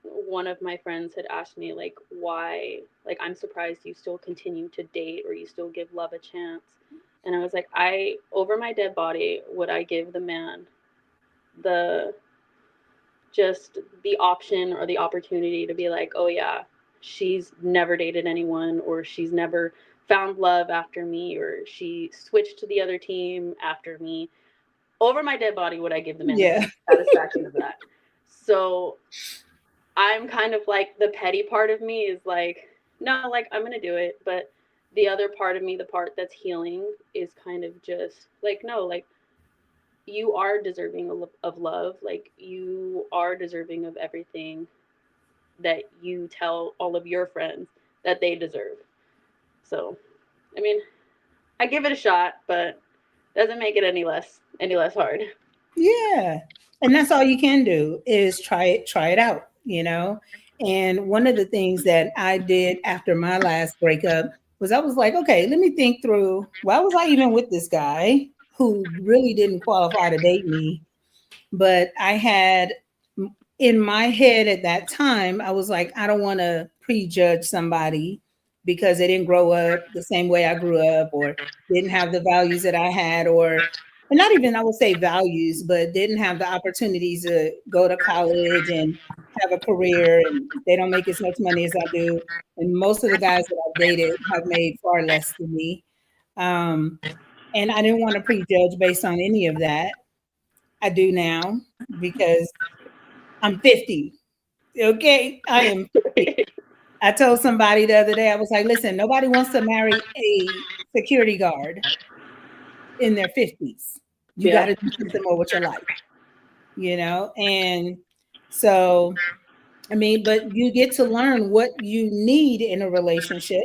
One of my friends had asked me like why, like I'm surprised you still continue to date or you still give love a chance. And I was like, I over my dead body would I give the man the just the option or the opportunity to be like, oh yeah, she's never dated anyone or she's never found love after me or she switched to the other team after me. Over my dead body would I give the man the yeah, satisfaction of that. So I'm kind of like the petty part of me is like, no, like I'm gonna do it. But the other part of me, the part that's healing, is kind of just like, no, like you are deserving of love. Like, you are deserving of everything that you tell all of your friends that they deserve. So, I mean, I give it a shot, but doesn't make it any less hard. Yeah. And that's all you can do is try it out, you know? And one of the things that I did after my last breakup was I was like, okay, let me think through why was I even with this guy who really didn't qualify to date me? But I had in my head at that time, I was like, I don't want to prejudge somebody because they didn't grow up the same way I grew up or didn't have the values that I had, or and not even I would say values, but didn't have the opportunities to go to college and have a career, and they don't make as much money as I do. And most of the guys that I've dated have made far less than me. Um, and I didn't want to prejudge based on any of that. I do now because I'm 50. Okay, I am 50. I told somebody the other day, I was like, listen, nobody wants to marry a security guard in their 50s. You got Yeah. to do something more with your life, you know? And so I mean, but you get to learn what you need in a relationship.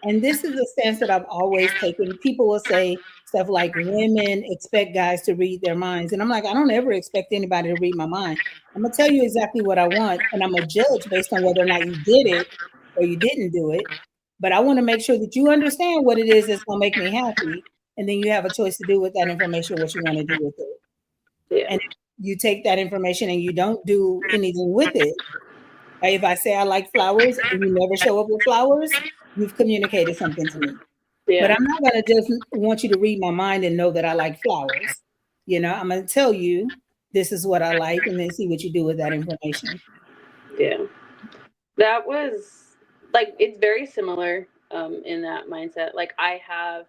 And this is a stance that I've always taken. People will say stuff like women expect guys to read their minds. And I'm like, I don't ever expect anybody to read my mind. I'm going to tell you exactly what I want. And I'm going to judge based on whether or not you did it or you didn't do it. But I want to make sure that you understand what it is that's going to make me happy. And then you have a choice to do with that information what you want to do with it. Yeah. And you take that information and you don't do anything with it, if I say I like flowers and you never show up with flowers, you've communicated something to me. But Yeah. I'm not going to just want you to read my mind and know that I like flowers. You know, I'm going to tell you this is what I like and then see what you do with that information. Yeah. That was like, it's very similar in that mindset. Like, I have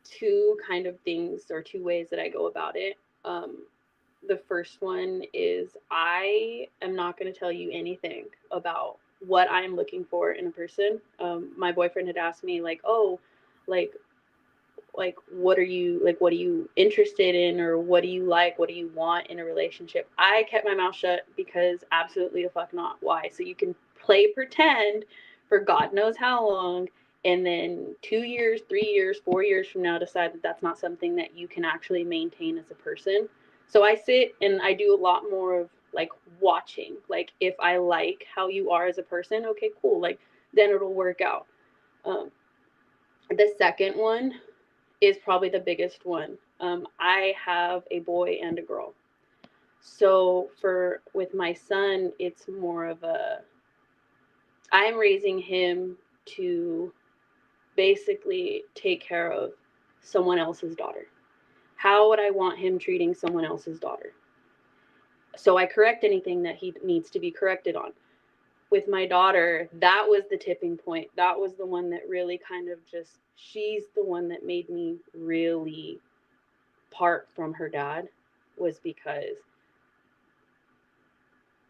two kind of things or two ways that I go about it. The first one is I am not going to tell you anything about what I'm looking for in a person. My boyfriend had asked me, like, oh, like, what are you interested in, or what do you like, what do you want in a relationship? I kept my mouth shut because absolutely the fuck not. Why? So you can play pretend for God knows how long, and then 2 years, 3 years, 4 years from now decide that that's not something that you can actually maintain as a person. So I sit and I do a lot more of like watching. Like, if I like how you are as a person, okay, cool, like, then it'll work out. um, the second one is probably the biggest one. I have a boy and a girl. So for with my son, it's more of a, I'm raising him to basically take care of someone else's daughter. How would I want him treating someone else's daughter? So I correct anything that he needs to be corrected on. With my daughter, that was the tipping point. That was the one that really kind of just, she's the one that made me really part from her dad, was because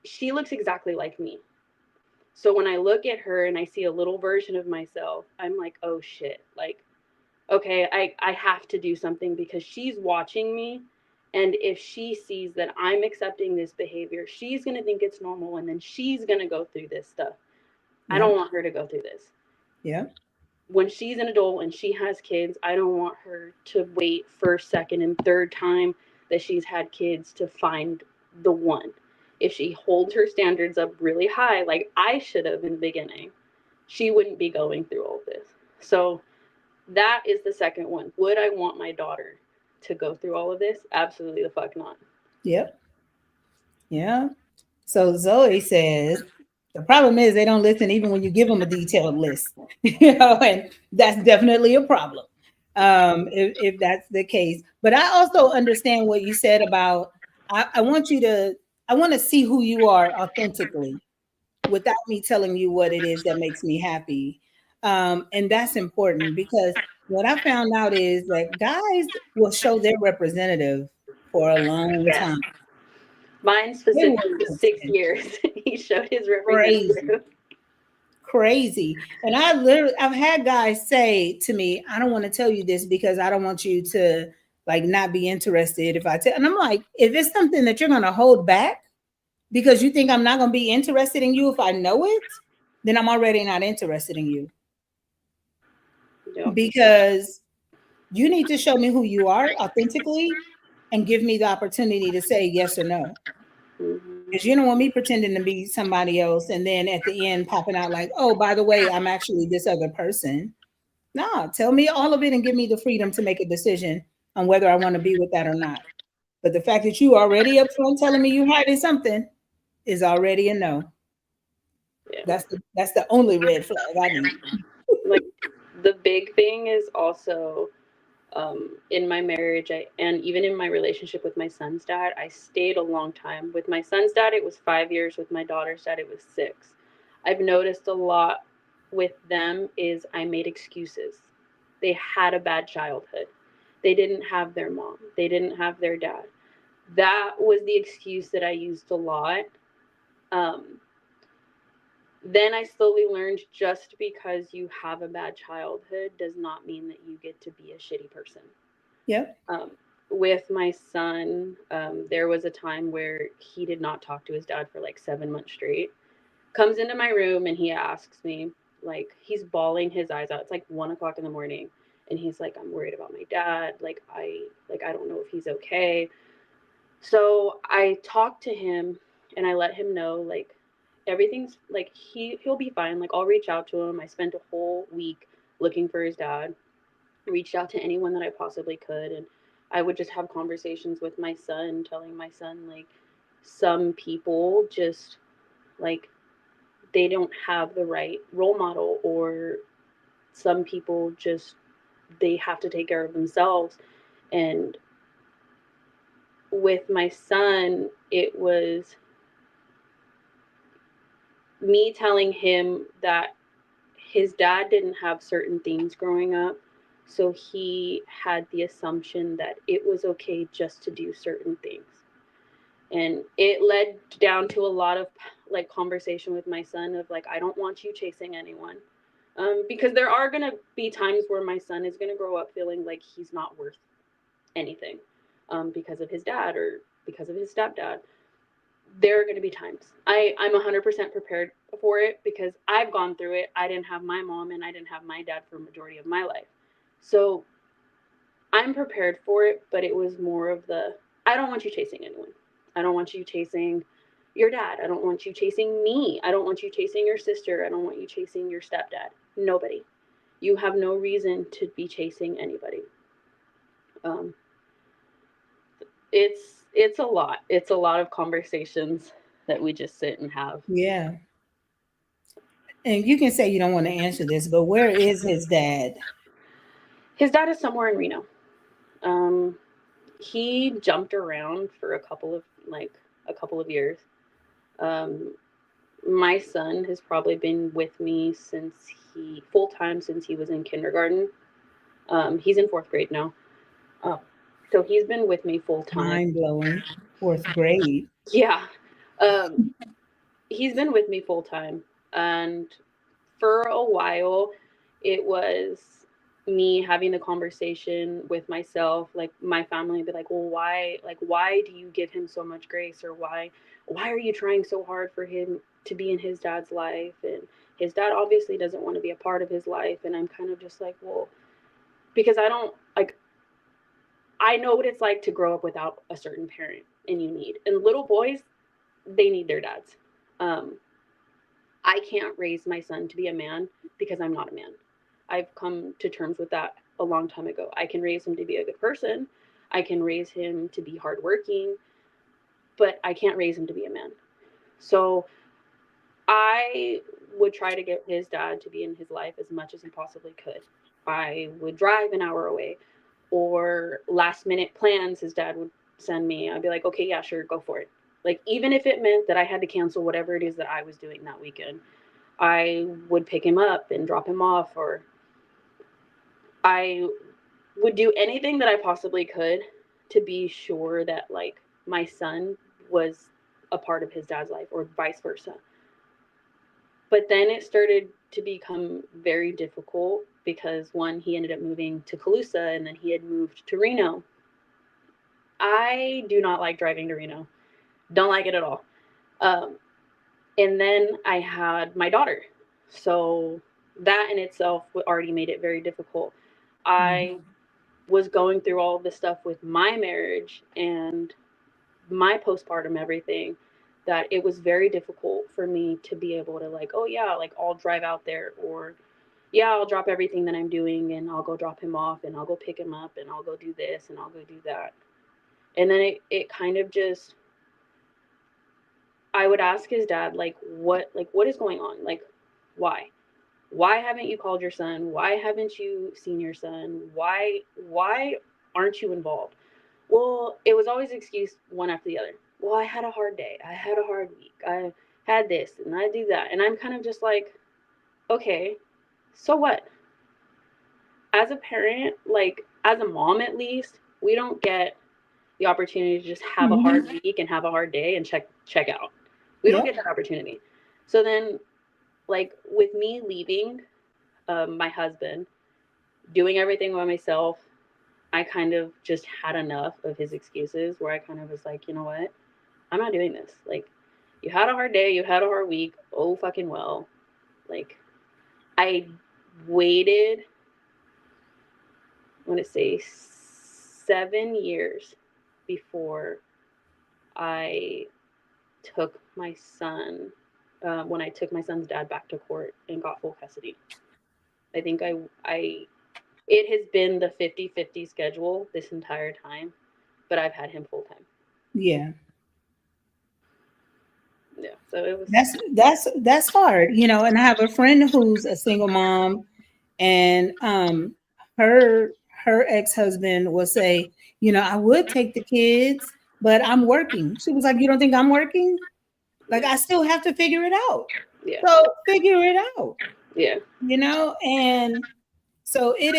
she looks exactly like me. So when I look at her and I see a little version of myself, I'm like, oh shit. Like, okay, I have to do something because she's watching me. And if she sees that I'm accepting this behavior, she's going to think it's normal, and then she's going to go through this stuff. I Yeah. don't want her to go through this. Yeah. When she's an adult and she has kids, I don't want her to wait first, second, and third time that she's had kids to find the one. If she holds her standards up really high, like I should have in the beginning, she wouldn't be going through all of this. So that is the second one. Would I want my daughter to go through all of this? Absolutely the fuck not. Yep. Yeah. So Zoe says the problem is they don't listen even when you give them a detailed list, you know, and that's definitely a problem if that's the case. But I also understand what you said about I want you to I want to see who you are authentically without me telling you what it is that makes me happy. And that's important because what I found out is that guys will show their representative for a long Yes. time. Mine They specifically will was 6 years. He showed his crazy, representative. crazy. And I've had guys say to me, I don't want to tell you this because I don't want you to like not be interested if I tell. And I'm like, if it's something that you're gonna hold back because you think I'm not gonna be interested in you if I know it, then I'm already not interested in you. Yep. Because you need to show me who you are authentically and give me the opportunity to say yes or no. Hmm. Because you don't want me pretending to be somebody else and then at the end popping out like, oh, by the way, I'm actually this other person. Nah, tell me all of it and give me the freedom to make a decision on whether I want to be with that or not. But the fact that you already up front telling me you hiding something is already a no. Yeah. That's the only red flag I need. Like the big thing is also in my marriage, and even in my relationship with my son's dad, I stayed a long time. With my son's dad, it was 5 years. With my daughter's dad, it was 6. I've noticed a lot with them is I made excuses. They had a bad childhood. They didn't have their mom. They didn't have their dad. That was the excuse that I used a lot. Um, then I slowly learned just because you have a bad childhood does not mean that you get to be a shitty person. Yep. Um, with my son, there was a time where he did not talk to his dad for like 7 months straight. Comes into my room and he asks me, like, he's bawling his eyes out. It's like 1 o'clock in the morning, and he's like, "I'm worried about my dad. I don't know if he's okay." So I talked to him and I let him know, like, everything's like he'll be fine. Like, I'll reach out to him. I spent a whole week looking for his dad, reached out to anyone that I possibly could, and I would just have conversations with my son, telling my son, like, some people just, like, they don't have the right role model, or some people just, they have to take care of themselves. And with my son, it was me telling him that his dad didn't have certain things growing up, so he had the assumption that it was okay just to do certain things. And it led down to a lot of like conversation with my son of like, I don't want you chasing anyone. Because there are going to be times where my son is going to grow up feeling like he's not worth anything, because of his dad or because of his stepdad. There are going to be times I'm 100% prepared for it because I've gone through it. I didn't have my mom and I didn't have my dad for a majority of my life. So I'm prepared for it, but it was more of the, I don't want you chasing anyone. I don't want you chasing your dad. I don't want you chasing me. I don't want you chasing your sister. I don't want you chasing your stepdad. Nobody. You have no reason to be chasing anybody. Um, it's a lot. It's a lot of conversations that we just sit and have. Yeah. And you can say you don't want to answer this, but where is his dad? His dad is somewhere in Reno. Um, he jumped around for a couple of years. Um, my son has probably been with me since he full time since he was in kindergarten. He's in 4th grade now. Oh, so he's been with me full time. Mind blowing. Fourth grade. Yeah, um, he's been with me full time, and for a while, it was me having the conversation with myself, like my family would be like, well, why do you give him so much grace, or why are you trying so hard for him to be in his dad's life, and his dad obviously doesn't want to be a part of his life. And I'm kind of just like, well, because I don't like, I know what it's like to grow up without a certain parent, and you need, and little boys, they need their dads. um I can't raise my son to be a man because I'm not a man. I've come to terms with that a long time ago. I can raise him to be a good person. I can raise him to be hardworking, but I can't raise him to be a man. So I would try to get his dad to be in his life as much as he possibly could. I would drive an hour away, or last minute plans his dad would send me. I'd be like, okay, yeah, sure, go for it. Like, even if it meant that I had to cancel whatever it is that I was doing that weekend, I would pick him up and drop him off, or I would do anything that I possibly could to be sure that, like, my son was a part of his dad's life, or vice versa. But then it started to become very difficult because, one, he ended up moving to Kaleesha, and then he had moved to Reno. I do not like driving to Reno. Don't like it at all. Um, and then I had my daughter. So that in itself already made it very difficult. Mhm. I was going through all of this stuff with my marriage and my postpartum everything, that it was very difficult for me to be able to, like, oh yeah, like I'll drive out there, or yeah, I'll drop everything that I'm doing and I'll go drop him off and I'll go pick him up and I'll go do this and I'll go do that. And then it kind of just, I would ask his dad, like what is going on? Like, why? Why haven't you called your son? Why haven't you seen your son? Why aren't you involved? Well, it was always excuse one after the other. Well, I had a hard day. I had a hard week. I had this and I do that. And I'm kind of just like, okay, so what? As a parent, like as a mom at least, we don't get the opportunity to just have a hard Mhm. week and have a hard day and check out. We don't Yep. get that opportunity. So then, like with me leaving my husband, doing everything by myself, I kind of just had enough of his excuses, where I kind of was like, you know what? I'm not doing this. Like, you had a hard day, you had a hard week. Oh, fucking well. Like, I waited, I want to say 7 years before I took my son, when I took my son's dad back to court and got full custody. I think it has been the 50-50 schedule this entire time, but I've had him full time. Yeah. Yeah. So it was, That's hard, and I have a friend who's a single mom, and her her ex-husband will say, I would take the kids, but I'm working. She was like, you don't think I'm working? Like, yeah. I still have to figure it out. Yeah. So figure it out, Yeah. and so it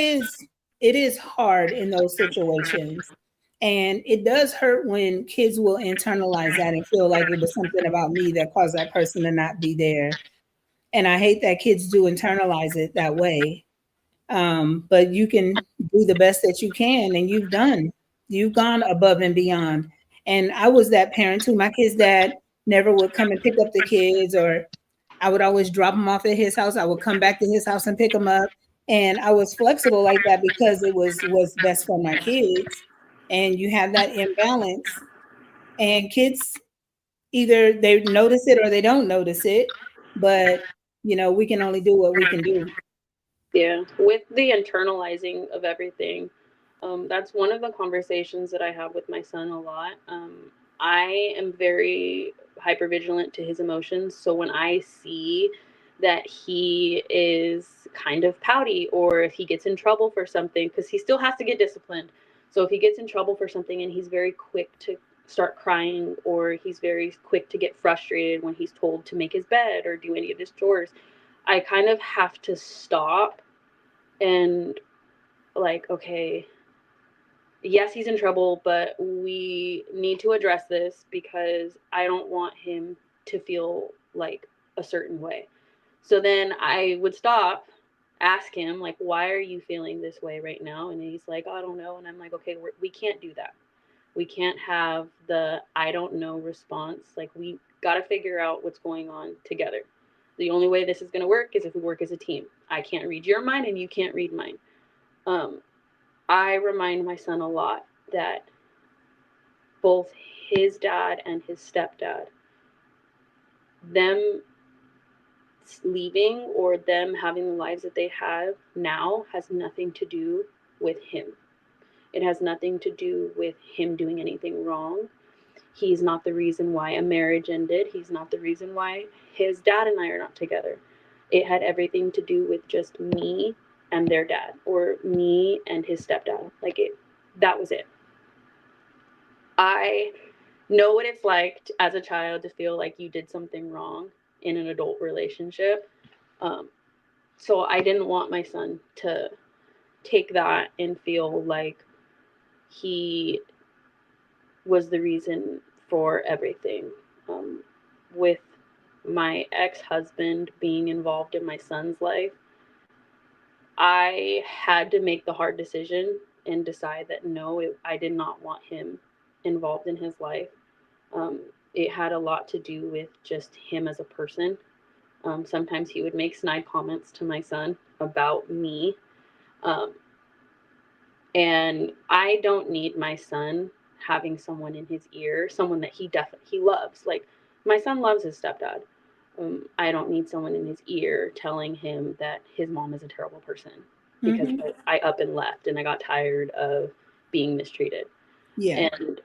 is hard in those situations. And it does hurt when kids will internalize that and feel like it was something about me that caused that person to not be there. And I hate that kids do internalize it that way. But you can do the best that you can, and you've gone above and beyond. And I was that parent too. My kid's dad never would come and pick up the kids, or I would always drop them off at his house. I would come back to his house and pick them up. And I was flexible like that because it was best for my kids. And you have that imbalance, and kids, either they notice it or they don't notice it. But we can only do what we can do. Yeah, with the internalizing of everything, that's one of the conversations that I have with my son a lot. I am very hyper vigilant to his emotions, so when I see that he is kind of pouty, or if he gets in trouble for something, because he still has to get disciplined. So if he gets in trouble for something and he's very quick to start crying, or he's very quick to get frustrated when he's told to make his bed or do any of his chores, I kind of have to stop and, like, okay, yes, he's in trouble, but we need to address this because I don't want him to feel like a certain way. So then I would stop, ask him, like, why are you feeling this way right now? And he's like, oh, I don't know. And I'm like, okay, we can't do that. We can't have the I don't know response. Like, we got to figure out what's going on together. The only way this is going to work is if we work as a team. I can't read your mind and you can't read mine. Um, I remind my son a lot that both his dad and his stepdad, them leaving or them having the lives that they have now, has nothing to do with him. It has nothing to do with him doing anything wrong. He's not the reason why a marriage ended. He's not the reason why his dad and I are not together. It had everything to do with just me and their dad, or me and his stepdad. Like, that was it. I know what it's like as a child to feel like you did something wrong in an adult relationship. Um, so I didn't want my son to take that and feel like he was the reason for everything. Um, with my ex husband being involved in my son's life, I had to make the hard decision and decide that no, I did not want him involved in his life. Um, it had a lot to do with just him as a person. Sometimes he would make snide comments to my son about me. Um, and I don't need my son having someone in his ear, someone that he loves. Like my son loves his stepdad. I don't need someone in his ear telling him that his mom is a terrible person because Mm-hmm. I up and left and I got tired of being mistreated. Yeah. And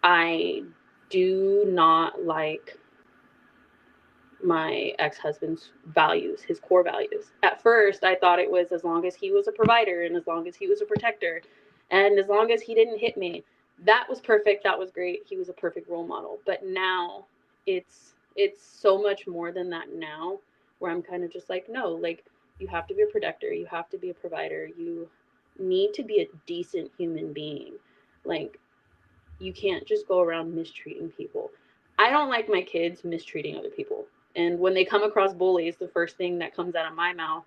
I do not like my ex-husband's values, his core values. At first, I thought it was as long as he was a provider and as long as he was a protector and as long as he didn't hit me, that was perfect, that was great. He was a perfect role model. But now it's so much more than that now where I'm kind of just like, no, like you have to be a protector, you have to be a provider, you need to be a decent human being. Like you can't just go around mistreating people. I don't like my kids mistreating other people. And when they come across bullies, the first thing that comes out of my mouth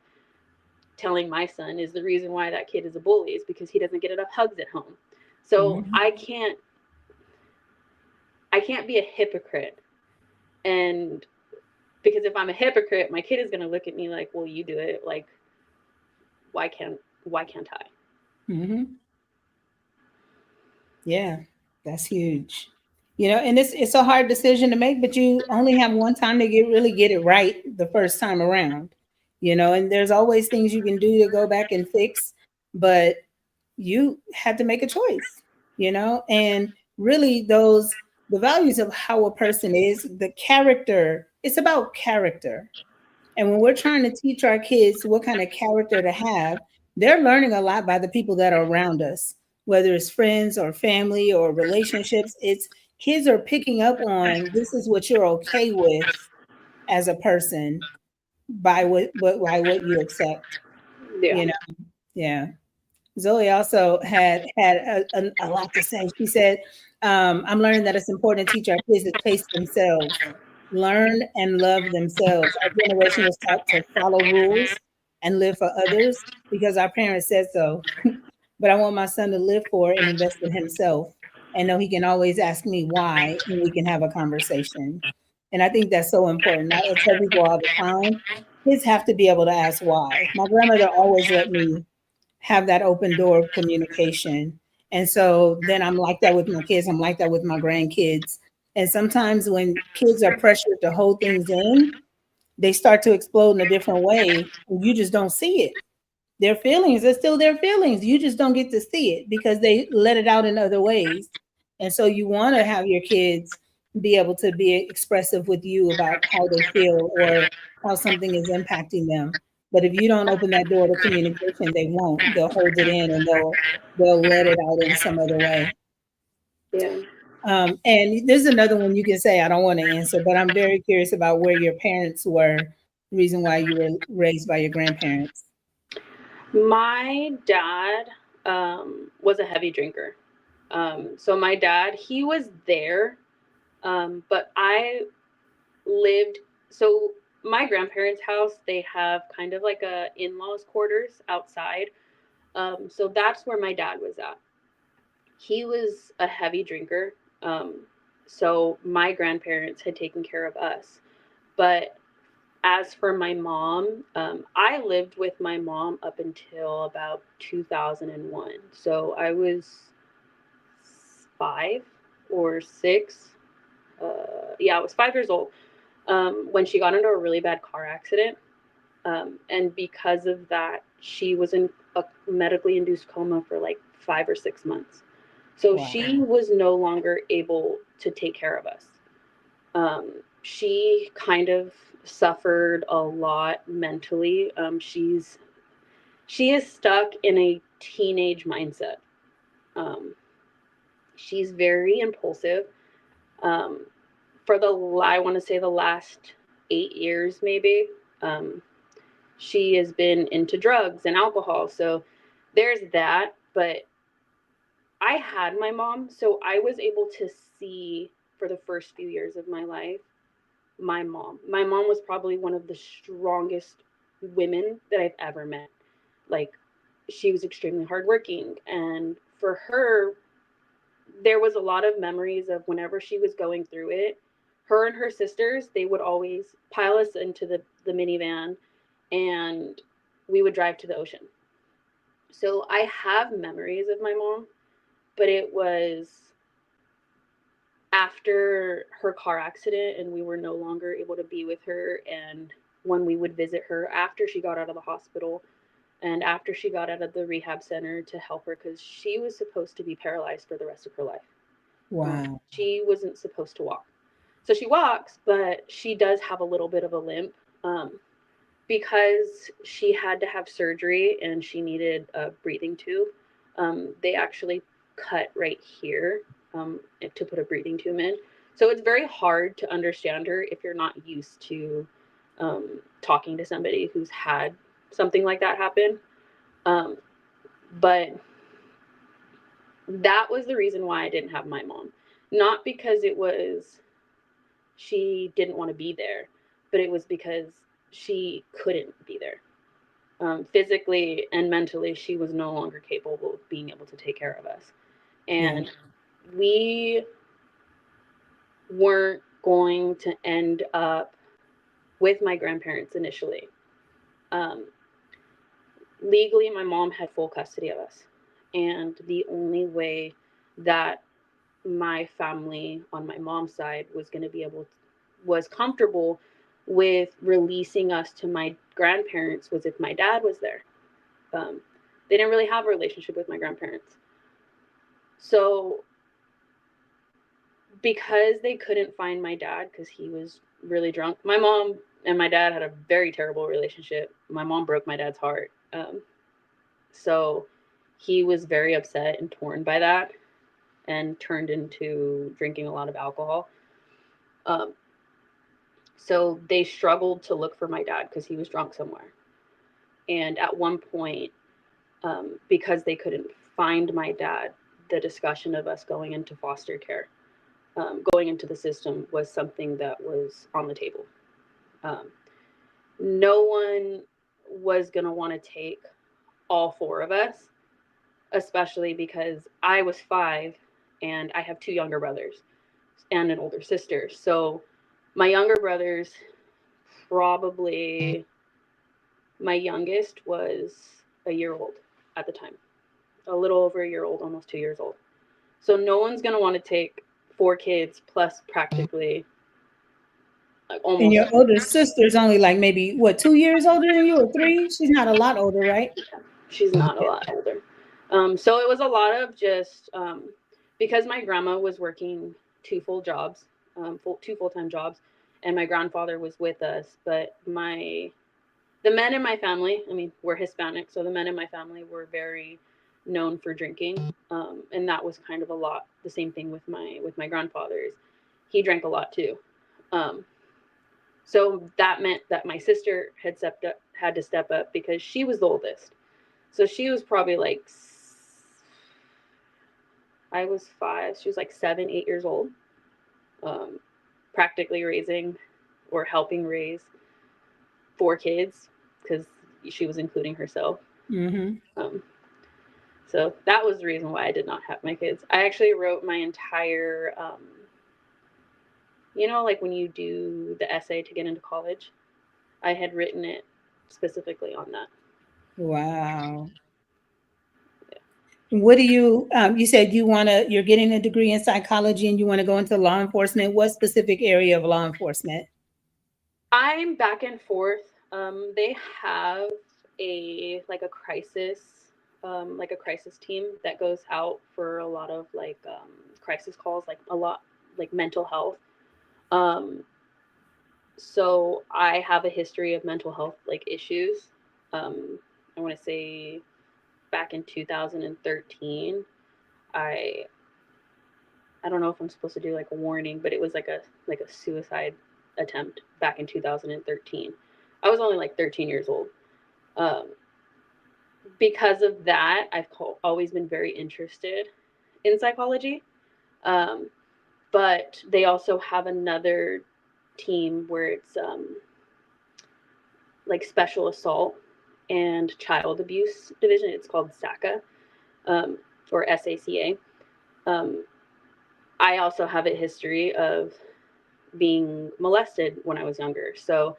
telling my son is the reason why that kid is a bully is because he doesn't get enough hugs at home. So Mm-hmm. I can't be a hypocrite. And because if I'm a hypocrite, my kid is going to look at me like, "Well, you do it. Like why can't I?" Mm-hmm. Yeah, that's huge. And it's a hard decision to make, but you only have one time to get it right the first time around. And there's always things you can do to go back and fix, but you had to make a choice. And really the values of how a person is, the character, it's about character. And when we're trying to teach our kids what kind of character to have, they're learning a lot by the people that are around us, whether it's friends or family or relationships. It's kids are picking up on this is what you're okay with as a person by what you accept, Yeah. you know. Yeah. Zoe also had a lot to say. She said, I'm learning that it's important to teach our kids to taste themselves, learn and love themselves. Our generation was taught to follow rules and live for others because our parents said so. But I want my son to live for and invest in himself and know he can always ask me why and we can have a conversation. And I think that's so important. I tell people all the time, kids have to be able to ask why. My grandmother always let me have that open door of communication. And so then I'm like that with my kids, I'm like that with my grandkids. And sometimes when kids are pressured to hold things in, they start to explode in a different way. And you just don't see it. Their feelings are still their feelings. You just don't get to see it because they let it out in other ways. And so you want to have your kids be able to be expressive with you about how they feel or how something is impacting them. But if you don't open that door to communication, they won't. They'll hold it in and they'll let it out in some other way. Yeah. And there's another one you can say I don't want to answer, but I'm very curious about where your parents were, the reason why you were raised by your grandparents. My dad was a heavy drinker. So my dad, he was there, but I lived. So my grandparents' house, they have kind of like a in-laws quarters outside. So that's where my dad was at. He was a heavy drinker. So my grandparents had taken care of us. But as for my mom, I lived with my mom up until about 2001. So I was 5 or 6. Yeah, I was 5 years old when she got into a really bad car accident. And because of that, she was in a medically induced coma for like 5 or 6 months. So Wow. she was no longer able to take care of us. She kind of suffered a lot mentally. She is stuck in a teenage mindset. Um, she's very impulsive. Um, for I want to say the last 8 years, maybe. Um, she has been into drugs and alcohol. So there's that. But I had my mom, so I was able to see for the first few years of my life my mom. My mom was probably one of the strongest women that I've ever met. Like, she was extremely hardworking. And for her, there was a lot of memories of whenever she was going through it, her and her sisters, they would always pile us into the minivan, and we would drive to the ocean. So I have memories of my mom, but it was after her car accident and we were no longer able to be with her, and when we would visit her after she got out of the hospital and after she got out of the rehab center to help her, because she was supposed to be paralyzed for the rest of her life. Wow. She wasn't supposed to walk. So she walks, but she does have a little bit of a limp. Because she had to have surgery and she needed a breathing tube. They actually cut right here to put a breathing tube in. So it's very hard to understand her if you're not used to talking to somebody who's had something like that happen. Um, but that was the reason why I didn't have my mom. Not because it was she didn't want to be there, but it was because she couldn't be there. Physically and mentally, she was no longer capable of being able to take care of us. Yeah. And we weren't going to end up with my grandparents initially. Um, Legally, my mom had full custody of us. And the only way that my family on my mom's side was going to be able to, was comfortable with releasing us to my grandparents was if my dad was there. Um, they didn't really have a relationship with my grandparents. So, because they couldn't find my dad because he was really drunk, my mom and my dad had a very terrible relationship. My mom broke my dad's heart. So, he was very upset and torn by that and turned into drinking a lot of alcohol. Um, so, they struggled to look for my dad because he was drunk somewhere. And at one point, because they couldn't find my dad, the discussion of us going into foster care, going into the system, was something that was on the table. Um, no one was going to want to take all four of us, especially because I was 5 and I have 2 younger brothers and an older sister. So my younger brothers, probably my youngest was a year old at the time, a little over a year old, almost 2 years old. So no one's going to want to take 4 kids plus practically like And almost. your older sister's only like maybe what, 2 years older than you, or three? She's not a lot older, right? She's not a Okay. lot older. So it was a lot of just because my grandma was working 2 full jobs, two full-time jobs, and my grandfather was with us. But the men in my family, I mean, we're Hispanic, so the men in my family were very known for drinking, and that was kind of a lot. The same thing with my grandfather's. He drank a lot too. Um, so that meant that my sister had to step up because she was the oldest. So she was probably like, I was 5. She was like 7, 8 years old, um, practically raising or helping raise 4 kids because she was including herself. Mm-hmm. Um, so that was the reason why I did not have my kids. I actually wrote my entire, like when you do the essay to get into college, I had written it specifically on that. Wow. What do you, you said you're getting a degree in psychology and you want to go into law enforcement. What specific area of law enforcement? I'm back and forth. They have a crisis team that goes out for a lot of crisis calls, like a lot like mental health. Um, so I have a history of mental health like issues. I want to say back in 2013, I I don't know if I'm supposed to do like a warning, but it was like a suicide attempt back in 2013. I was only like 13 years old. Um, because of that, always been very interested in psychology. Um, but they also have another team where it's like special assault and child abuse division. It's called SACA, um, or SACA. Um, I also have a history of being molested when I was younger. So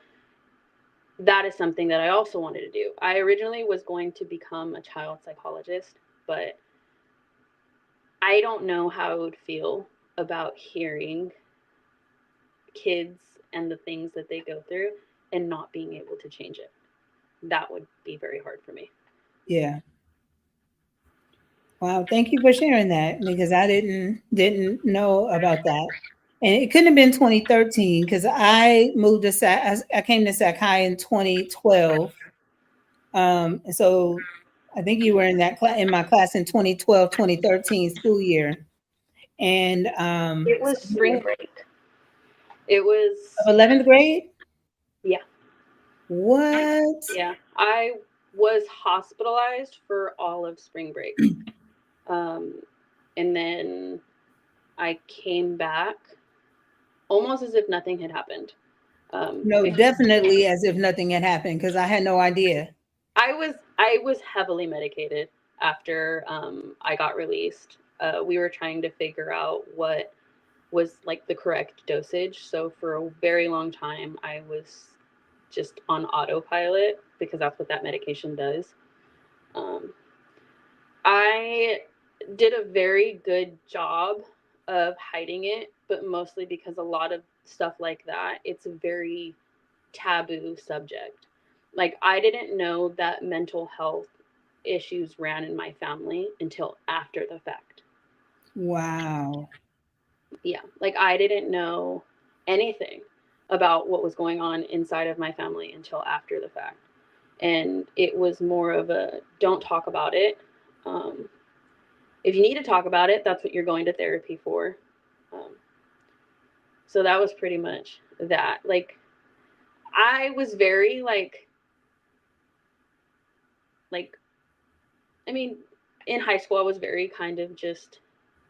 that is something that I also wanted to do. I originally was going to become a child psychologist, but I don't know how I would feel about hearing kids and the things that they go through and not being able to change it. That would be very hard for me. Yeah. Wow, thank you for sharing that because I didn't know about that. And it couldn't have been 2013 because I moved to I came to Sac High in 2012. And so I think you were in that in my class in 2012, 2013 school year. And It so was spring break. It was, 11th grade? yeah, What? yeah. I was hospitalized for all of spring break. Um, and then I came back almost as if nothing had happened. No, Because definitely as if nothing had happened because I had no idea. I was heavily medicated after I got released. We were trying to figure out what was like the correct dosage. So for a very long time, I was just on autopilot because that's what that medication does. Um, I did a very good job of hiding it, but mostly because a lot of stuff like that, it's a very taboo subject. Like, I didn't know that mental health issues ran in my family until after the fact. Wow. Yeah, like, I didn't know anything about what was going on inside of my family until after the fact. And it was more of a don't talk about it. Um, if you need to talk about it, that's what you're going to therapy for. Um, so that was pretty much that. Like, I was very like I mean, in high school, I was very kind of just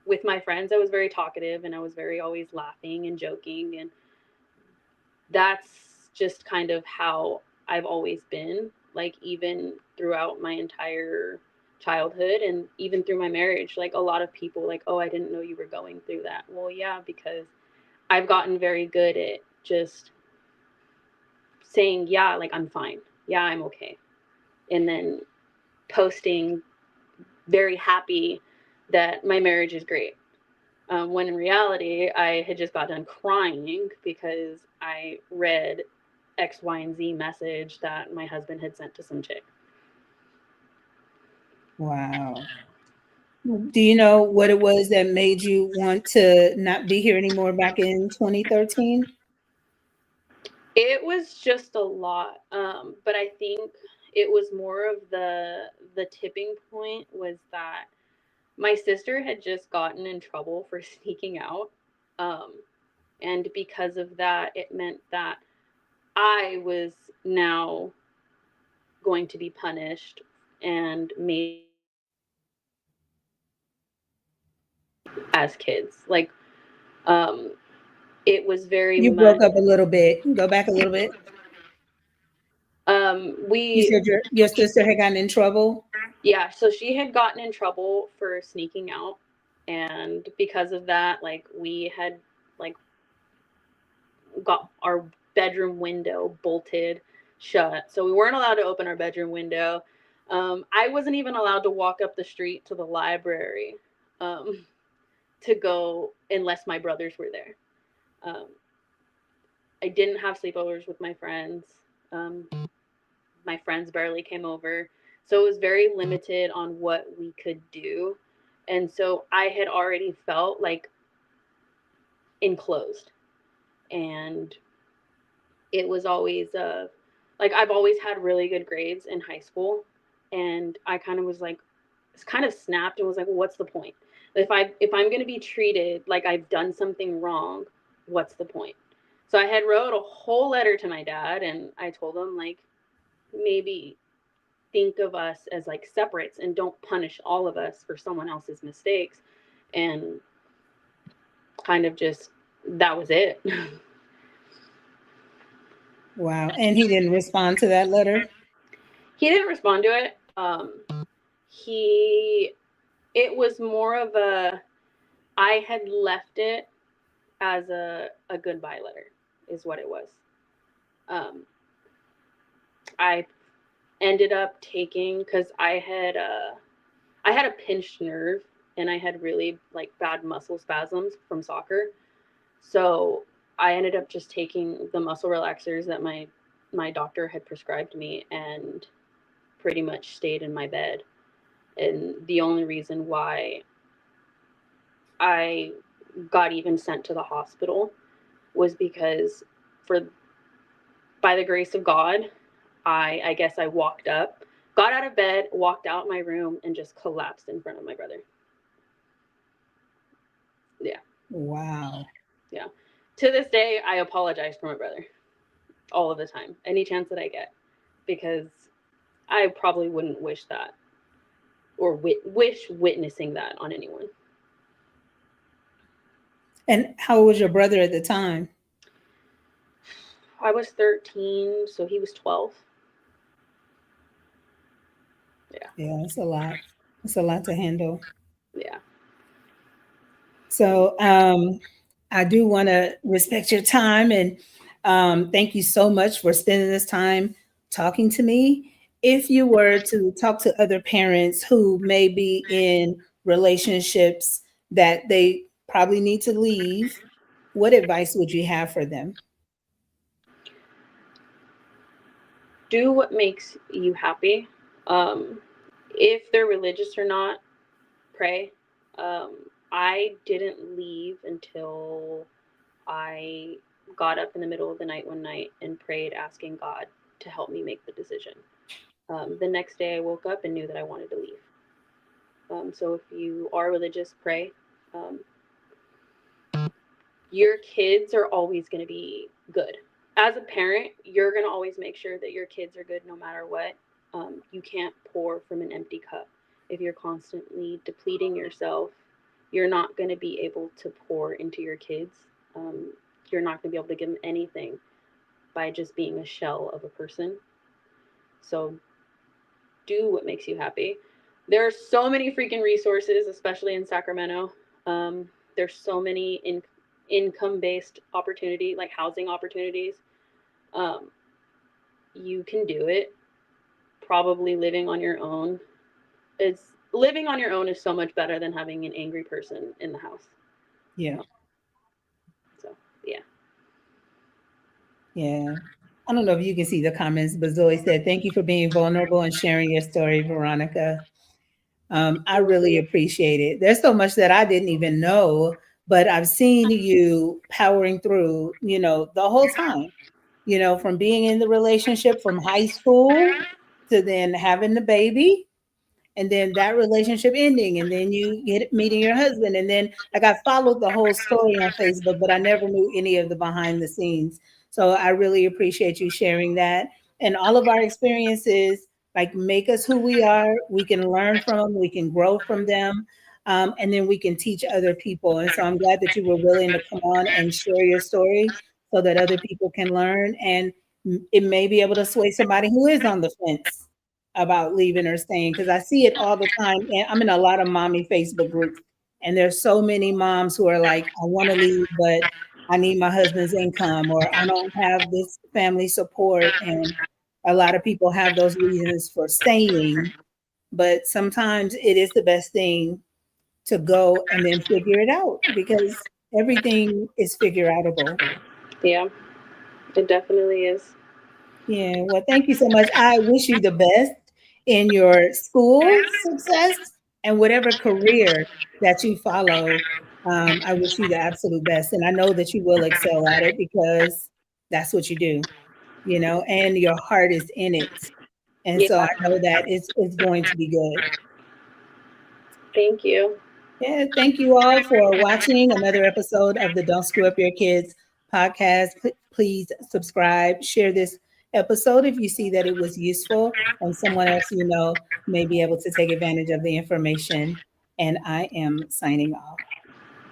with my friends. I was very talkative and I was very always laughing and joking. And that's just kind of how I've always been, like, even throughout my entire childhood and even through my marriage. Like, a lot of people, like, oh, I didn't know you were going through that. Well, yeah, because I've gotten very good at just saying, yeah, like, I'm fine. Yeah, I'm okay. And then posting very happy that my marriage is great. When in reality, I had just got done crying because I read X, Y, and Z message that my husband had sent to some chick. Wow. Do you know what it was that made you want to not be here anymore back in 2013? It was just a lot, but I think it was more of the tipping point was that my sister had just gotten in trouble for sneaking out, um, and because of that, it meant that I was now going to be punished and made to do as kids. Like, um, it was very You much. broke up a little bit. Go back a little bit. You We said your sister had gotten in trouble. Yeah, so she had gotten in trouble for sneaking out, and because of that, like, we had like got our bedroom window bolted shut, so we weren't allowed to open our bedroom window. I wasn't even allowed to walk up the street to the library, um, to go unless my brothers were there. Um, I didn't have sleepovers with my friends. Um, my friends barely came over. So it was very limited on what we could do. And so I had already felt like enclosed. And it was always like, I've always had really good grades in high school. And I kind of was like, it's kind of snapped and was like, well, what's the point? If I'm going to be treated like I've done something wrong, what's the point? So I had wrote a whole letter to my dad and I told him, like, maybe think of us as like separates and don't punish all of us for someone else's mistakes. And kind of just that was it. Wow. And he didn't respond to that letter. He didn't respond to it. He It was more of a I had left it as a goodbye letter, is what it was. Um, I ended up taking, because I had a pinched nerve and I had really like bad muscle spasms from soccer. So I ended up just taking the muscle relaxers that my doctor had prescribed me and pretty much stayed in my bed. And the only reason why I got even sent to the hospital was because, for by the grace of God, I guess I walked up, got out of bed, walked out my room, and just collapsed in front of my brother. Yeah, Wow. yeah. To this day, I apologize for my brother all of the time, any chance that I get, because I probably wouldn't wish that or wish witnessing that on anyone. And how old was your brother at the time? I was 13, so he was 12. Yeah, Yeah, it's a lot. It's a lot to handle. yeah. So I do want to respect your time and thank you so much for spending this time talking to me. If you were to talk to other parents who may be in relationships that they probably need to leave, what advice would you have for them? Do what makes you happy. Um, if they're religious or not, pray. I didn't leave until I got up in the middle of the night one night and prayed, asking God to help me make the decision. The next day, I woke up and knew that I wanted to leave. So if you are religious, pray. Um, your kids are always going to be good. As a parent, you're going to always make sure that your kids are good no matter what. You can't pour from an empty cup. If you're constantly depleting yourself, you're not going to be able to pour into your kids. Um, you're not going to be able to give them anything by just being a shell of a person. So do what makes you happy. There are so many freaking resources, especially in Sacramento. There's so many income based opportunity, like housing opportunities. Um, you can do it. Probably living on your own. It's living on your own is so much better than having an angry person in the house. Yeah, So yeah. yeah. I don't know if you can see the comments, but Zoe said, "Thank you for being vulnerable and sharing your story, Veronica." I really appreciate it. There's so much that I didn't even know, but I've seen you powering through, the whole time, from being in the relationship from high school to then having the baby and then that relationship ending and then you get meeting your husband and then like I followed the whole story on Facebook, but I never knew any of the behind the scenes. So I really appreciate you sharing that. And all of our experiences like make us who we are. We can learn from them, we can grow from them, and then we can teach other people. And so I'm glad that you were willing to come on and share your story so that other people can learn and it may be able to sway somebody who is on the fence about leaving or staying because I see it all the time. And I'm in a lot of mommy Facebook groups, and there's so many moms who are like, I want to leave, but I need my husband's income, or I don't have this family support. And a lot of people have those reasons for staying, but sometimes it is the best thing to go and then figure it out because everything is figure outable. Yeah, it definitely is. Yeah, well, thank you so much. I wish you the best in your school success and whatever career that you follow. I wish you the absolute best. And I know that you will excel at it because that's what you do, and your heart is in it. And Yeah. so I know that it's going to be good. Thank you. Yeah, thank you all for watching another episode of the Don't Screw Up Your Kids podcast. Please subscribe, share this episode if you see that it was useful and someone else may be able to take advantage of the information. And I am signing off.